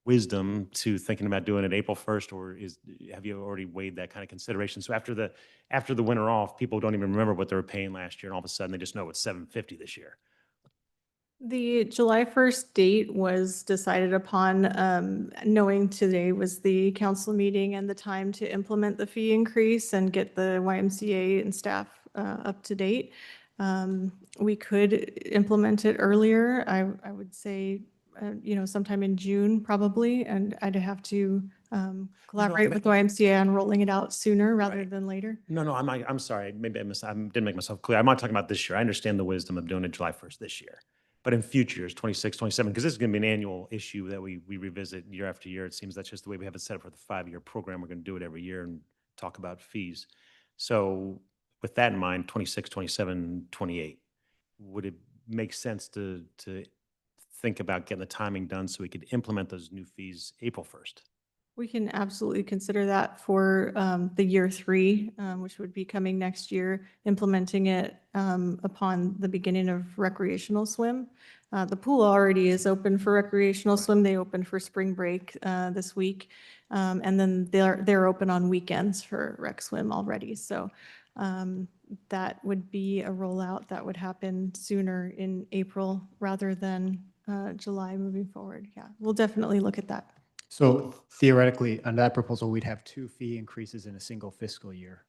wisdom to thinking about doing it April 1st, or have you already weighed that kind of consideration? So after the winter off, people don't even remember what they were paying last year, and all of a sudden they just know it's $7.50 this year. The July 1st date was decided upon knowing today was the council meeting and the time to implement the fee increase and get the YMCA and staff up to date. We could implement it earlier. I would say, sometime in June probably, and I'd have to collaborate with YMCA on rolling it out sooner rather than later. No, I'm sorry. Maybe I didn't make myself clear. I'm not talking about this year. I understand the wisdom of doing it July 1st this year. But in future years, 26, 27, because this is going to be an annual issue that we revisit year after year. It seems that's just the way we have it set up for the 5-year program. We're going to do it every year and talk about fees. So with that in mind, 26, 27, 28, would it make sense to think about getting the timing done so we could implement those new fees April 1st? We can absolutely consider that for the year 3, which would be coming next year, implementing it upon the beginning of recreational swim. The pool already is open for recreational swim. They opened for spring break this week. And then they're open on weekends for rec swim already. So that would be a rollout that would happen sooner in April rather than July moving forward. Yeah, we'll definitely look at that. So theoretically, on that proposal, we'd have 2 fee increases in a single fiscal year.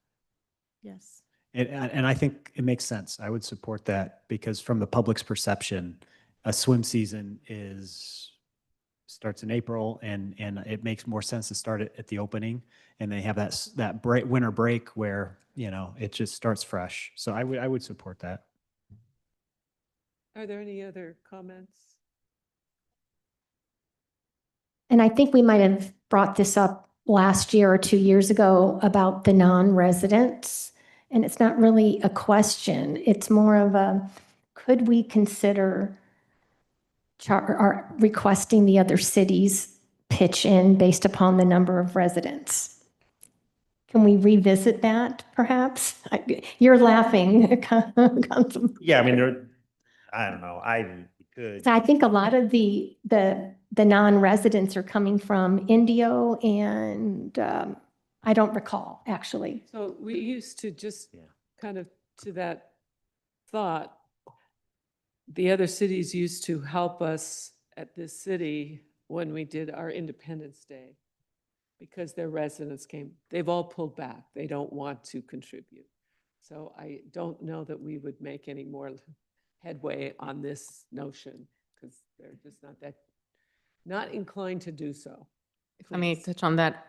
Yes. And I think it makes sense. I would support that because from the public's perception, a swim season starts in April, and it makes more sense to start it at the opening, and they have that winter break where, it just starts fresh. So I would support that. Are there any other comments? And I think we might have brought this up last year or 2 years ago about the non-residents. And it's not really a question. It's more of a, could we consider requesting the other cities pitch in based upon the number of residents? Can we revisit that perhaps? You're laughing. Yeah, I mean, I don't know. So I think a lot of the non-residents are coming from Indio and I don't recall, actually. So we used to just kind of to that thought, the other cities used to help us at this city when we did our Independence Day because their residents came. They've all pulled back. They don't want to contribute. So I don't know that we would make any more headway on this notion because they're just not inclined to do so. If I may touch on that,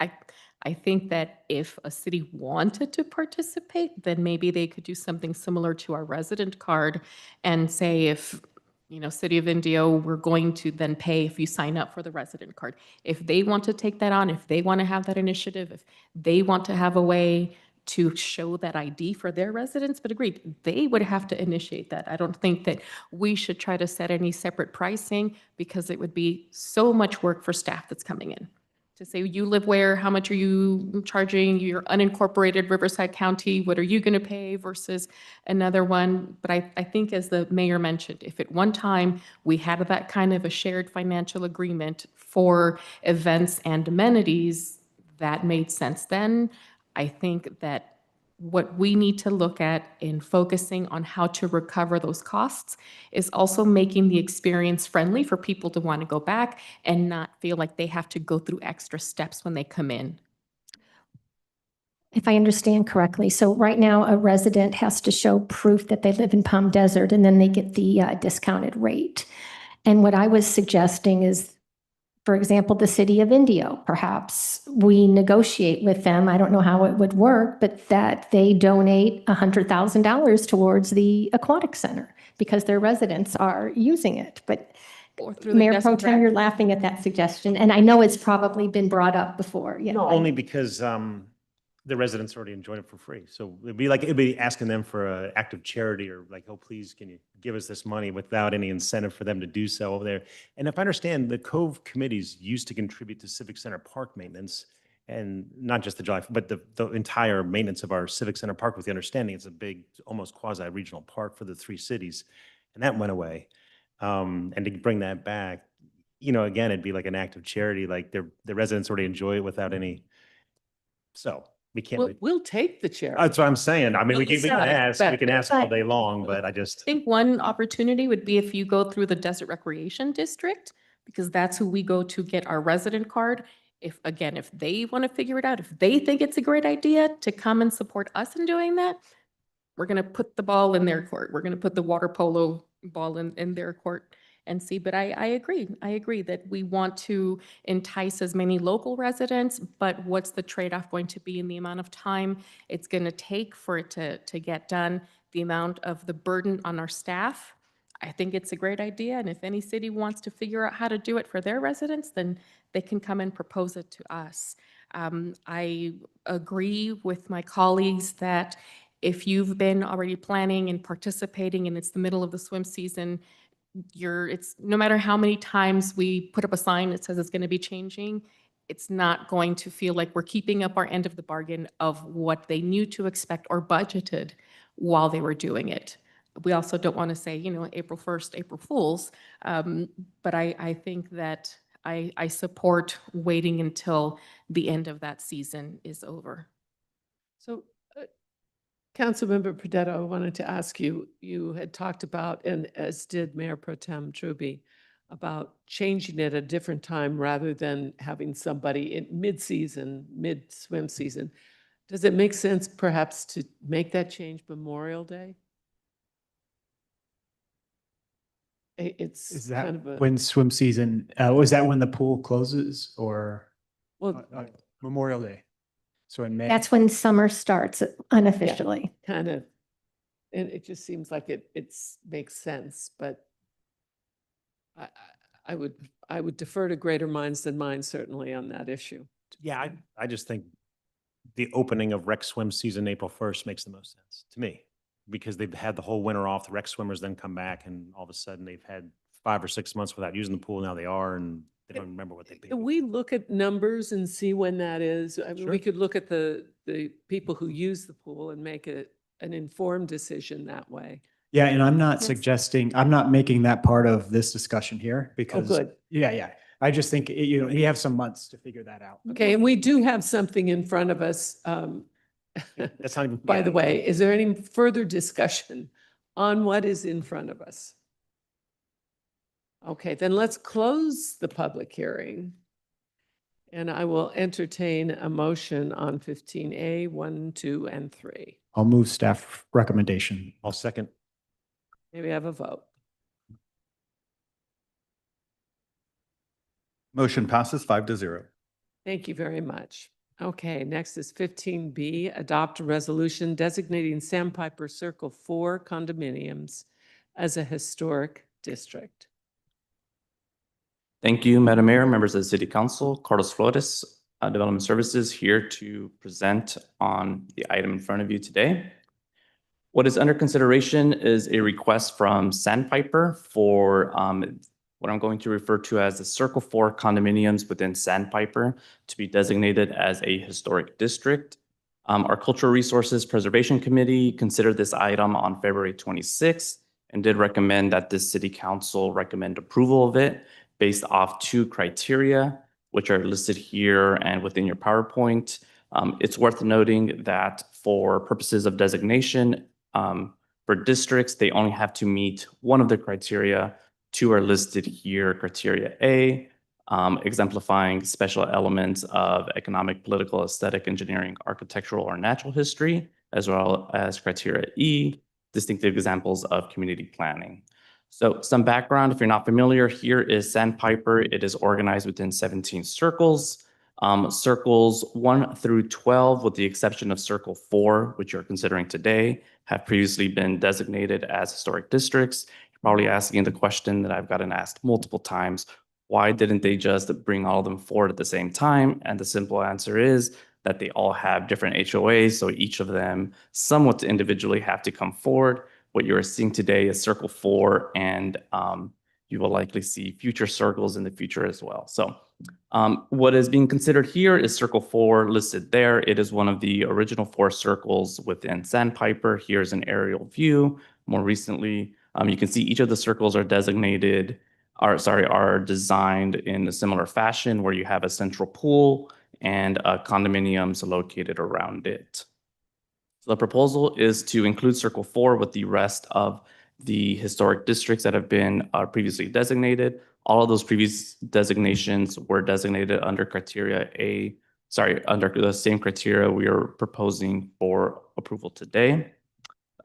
I think that if a city wanted to participate, then maybe they could do something similar to our resident card and say if, City of Indio, we're going to then pay if you sign up for the resident card. If they want to take that on, if they want to have that initiative, if they want to have a way to show that ID for their residents, but agreed, they would have to initiate that. I don't think that we should try to set any separate pricing because it would be so much work for staff that's coming in. to say, you live where, how much are you charging, your unincorporated Riverside County, what are you going to pay versus another one? But I think as the mayor mentioned, if at one time we had that kind of a shared financial agreement for events and amenities, that made sense then. I think that what we need to look at in focusing on how to recover those costs is also making the experience friendly for people to want to go back and not feel like they have to go through extra steps when they come in. If I understand correctly, so right now a resident has to show proof that they live in Palm Desert and then they get the discounted rate. And what I was suggesting is, for example, the city of Indio, perhaps we negotiate with them. I don't know how it would work, but that they donate $100,000 towards the aquatic center because their residents are using it. But Or through the Mayor Pro Desert Tem, you're Rec. laughing at that suggestion, and I know it's probably been brought up before. Yeah, No, only because the residents already enjoyed it for free. So it'd be asking them for an act of charity or like, oh, please, can you give us this money without any incentive for them to do so over there. And if I understand, the Cove committees used to contribute to Civic Center park maintenance and not just the July, but the entire maintenance of our Civic Center park with the understanding it's a big, almost quasi-regional park for the three cities. And that went away. And to bring that back, again, it'd be like an act of charity, like the residents already enjoy it without any, so. We can't. We'll take the chair. That's what I'm saying. I mean, we can ask all But- day long, but I just. I think one opportunity would be if you go through the Desert Recreation District, because that's who we go to get our resident card. If they want to figure it out, if they think it's a great idea to come and support us in doing that, we're going to put the ball in their court. We're going to put the water polo ball in their court and see. But I agree that we want to entice as many local residents, but what's the trade-off going to be in the amount of time it's going to take for it to get done, the amount of the burden on our staff? I think it's a great idea, and if any city wants to figure out how to do it for their residents, then they can come and propose it to us. I agree with my colleagues that if you've been already planning and participating and it's the middle of the swim season, it's no matter how many times we put up a sign that says it's going to be changing, it's not going to feel like we're keeping up our end of the bargain of what they knew to expect or budgeted while they were doing it. We also don't want to say, April 1st, April Fools, but I think that I support waiting until the end of that season is over. So, Councilmember Pradetto, I wanted to ask you, you had talked about, and as did Mayor Pro Tem Truby, about changing it at a different time rather than having somebody in mid-season, mid-swim season. Does it make sense perhaps to make that change Memorial Day? It's Is that kind of a, when swim season, was that when the pool closes or well, Memorial Day? So in May? that's when summer starts unofficially. kind of, and it just seems like it makes sense, but I would defer to greater minds than mine certainly on that issue. Yeah, I just think the opening of rec swim season April 1st makes the most sense to me because they've had the whole winter off. The rec swimmers then come back and all of a sudden they've had 5 or 6 months without using the pool. Now they are, and they don't remember what they paid. Can we look at numbers and see when that is? I mean, we could look at the people who use the pool and make an informed decision that way. Yeah, and I'm not Yes. suggesting, I'm not making that part of this discussion here because. good. Yeah. I just think, you have some months to figure that out. Okay, and we do have something in front of us. That's not even. By the way, is there any further discussion on what is in front of us? Okay, then let's close the public hearing. And I will entertain a motion on 15A, 1, 2, and 3. I'll move staff recommendation. I'll second. May we have a vote? Motion passes 5-0. Thank you very much. Okay, next is 15B, adopt a resolution designating Sandpiper Circle 4 condominiums as a historic district. Thank you, Madam Mayor, members of the City Council. Carlos Flores, Development Services, here to present on the item in front of you today. What is under consideration is a request from Sandpiper for what I'm going to refer to as the Circle 4 condominiums within Sandpiper to be designated as a historic district. Our Cultural Resources Preservation Committee considered this item on February 26th and did recommend that this city council recommend approval of it based off 2 criteria, which are listed here and within your PowerPoint. It's worth noting that for purposes of designation, for districts, they only have to meet one of the criteria. 2 are listed here, criteria A, exemplifying special elements of economic, political, aesthetic, engineering, architectural, or natural history, as well as criteria E, distinctive examples of community planning. So some background, if you're not familiar, here is Sandpiper. It is organized within 17 circles. Circles 1 through 12, with the exception of Circle 4, which you're considering today, have previously been designated as historic districts. You're probably asking the question that I've gotten asked multiple times, why didn't they just bring all of them forward at the same time? And the simple answer is that they all have different HOAs, so each of them somewhat individually have to come forward. What you're seeing today is Circle 4, and you will likely see future circles in the future as well. So what is being considered here is Circle 4 listed there. It is one of the original 4 circles within Sandpiper. Here's an aerial view. More recently, you can see each of the circles are designated, are designed in a similar fashion where you have a central pool and condominiums located around it. So the proposal is to include Circle 4 with the rest of the historic districts that have been previously designated. All of those previous designations were designated under criteria A, under the same criteria we are proposing for approval today.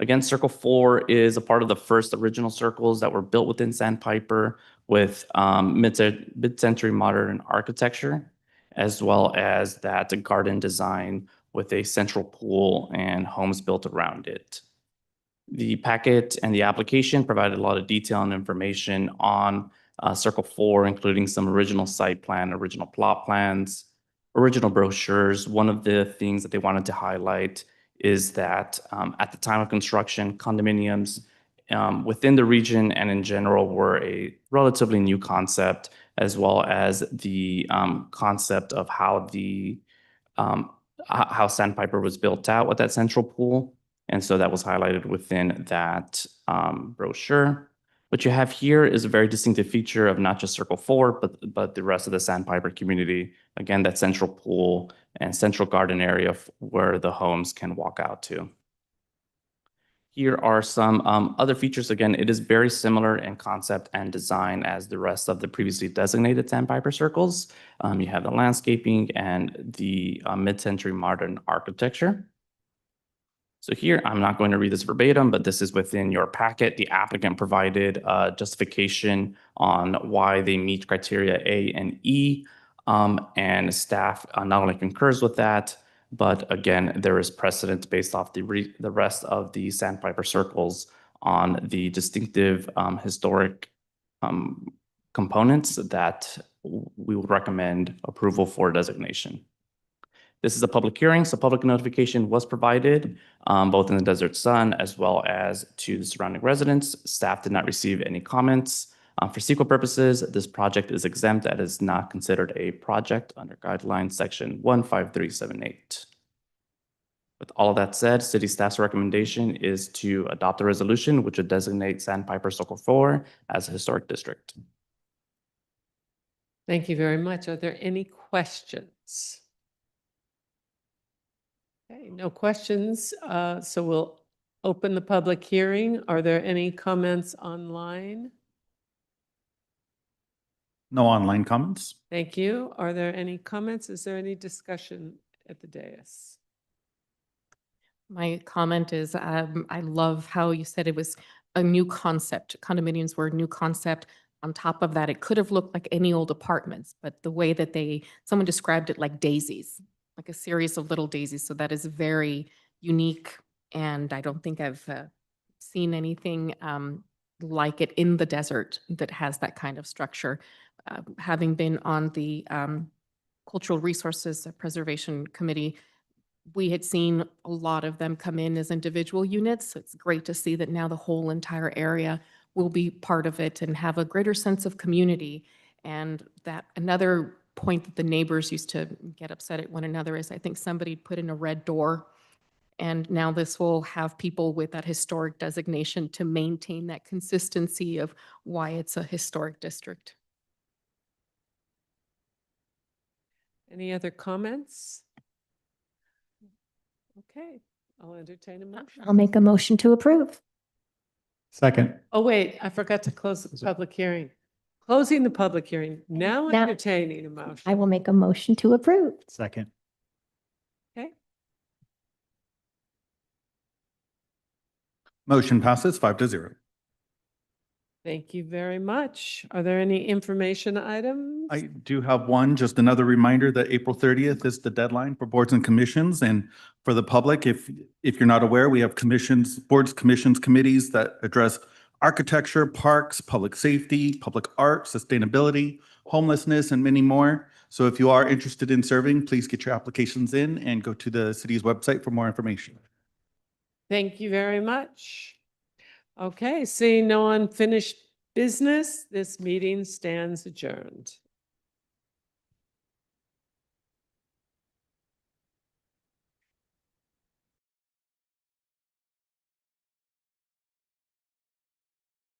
Again, Circle 4 is a part of the first original circles that were built within Sandpiper with mid-century modern architecture, as well as that garden design with a central pool and homes built around it. The packet and the application provided a lot of detail and information on Circle 4, including some original site plan, original plot plans, original brochures. One of the things that they wanted to highlight is that at the time of construction, condominiums within the region and in general were a relatively new concept, as well as the concept of how how Sandpiper was built out with that central pool. And so that was highlighted within that brochure. What you have here is a very distinctive feature of not just Circle 4, but the rest of the Sandpiper community. Again, that central pool and central garden area where the homes can walk out to. Here are some other features. Again, it is very similar in concept and design as the rest of the previously designated Sandpiper circles. You have the landscaping and the mid-century modern architecture. So here, I'm not going to read this verbatim, but this is within your packet. The applicant provided justification on why they meet criteria A and E, and staff not only concurs with that, but again, there is precedent based off the rest of the Sandpiper circles on the distinctive historic components that we would recommend approval for designation. This is a public hearing, so public notification was provided both in the Desert Sun as well as to the surrounding residents. Staff did not receive any comments. For CEQA purposes, this project is exempt and is not considered a project under guidelines section 15378. With all of that said, city staff's recommendation is to adopt a resolution which would designate Sandpiper Circle 4 as a historic district. Thank you very much. Are there any questions? Okay, no questions. So we'll open the public hearing. Are there any comments online? No online comments. Thank you. Are there any comments? Is there any discussion at the dais? My comment is, I love how you said it was a new concept. Condominiums were a new concept. On top of that, it could have looked like any old apartments, but the way that someone described it like daisies, like a series of little daisies. So that is very unique. And I don't think I've seen anything like it in the desert that has that kind of structure. Having been on the Cultural Resources Preservation Committee, we had seen a lot of them come in as individual units. So it's great to see that now the whole entire area will be part of it and have a greater sense of community. And that another point that the neighbors used to get upset at one another is I think somebody put in a red door. And now this will have people with that historic designation to maintain that consistency of why it's a historic district. Any other comments? Okay, I'll entertain a motion. I'll make a motion to approve. Second. Oh, wait, I forgot to close the public hearing. Closing the public hearing, now Now- entertaining a motion. I will make a motion to approve. Second. Okay, Motion passes 5-0. thank you very much. Are there any information items? I do have one, just another reminder that April 30th is the deadline for boards and commissions. And for the public, if you're not aware, we have commissions, boards, commissions, committees that address architecture, parks, public safety, public art, sustainability, homelessness, and many more. So if you are interested in serving, please get your applications in and go to the city's website for more information. Thank you very much. Okay, seeing no unfinished business, this meeting stands adjourned.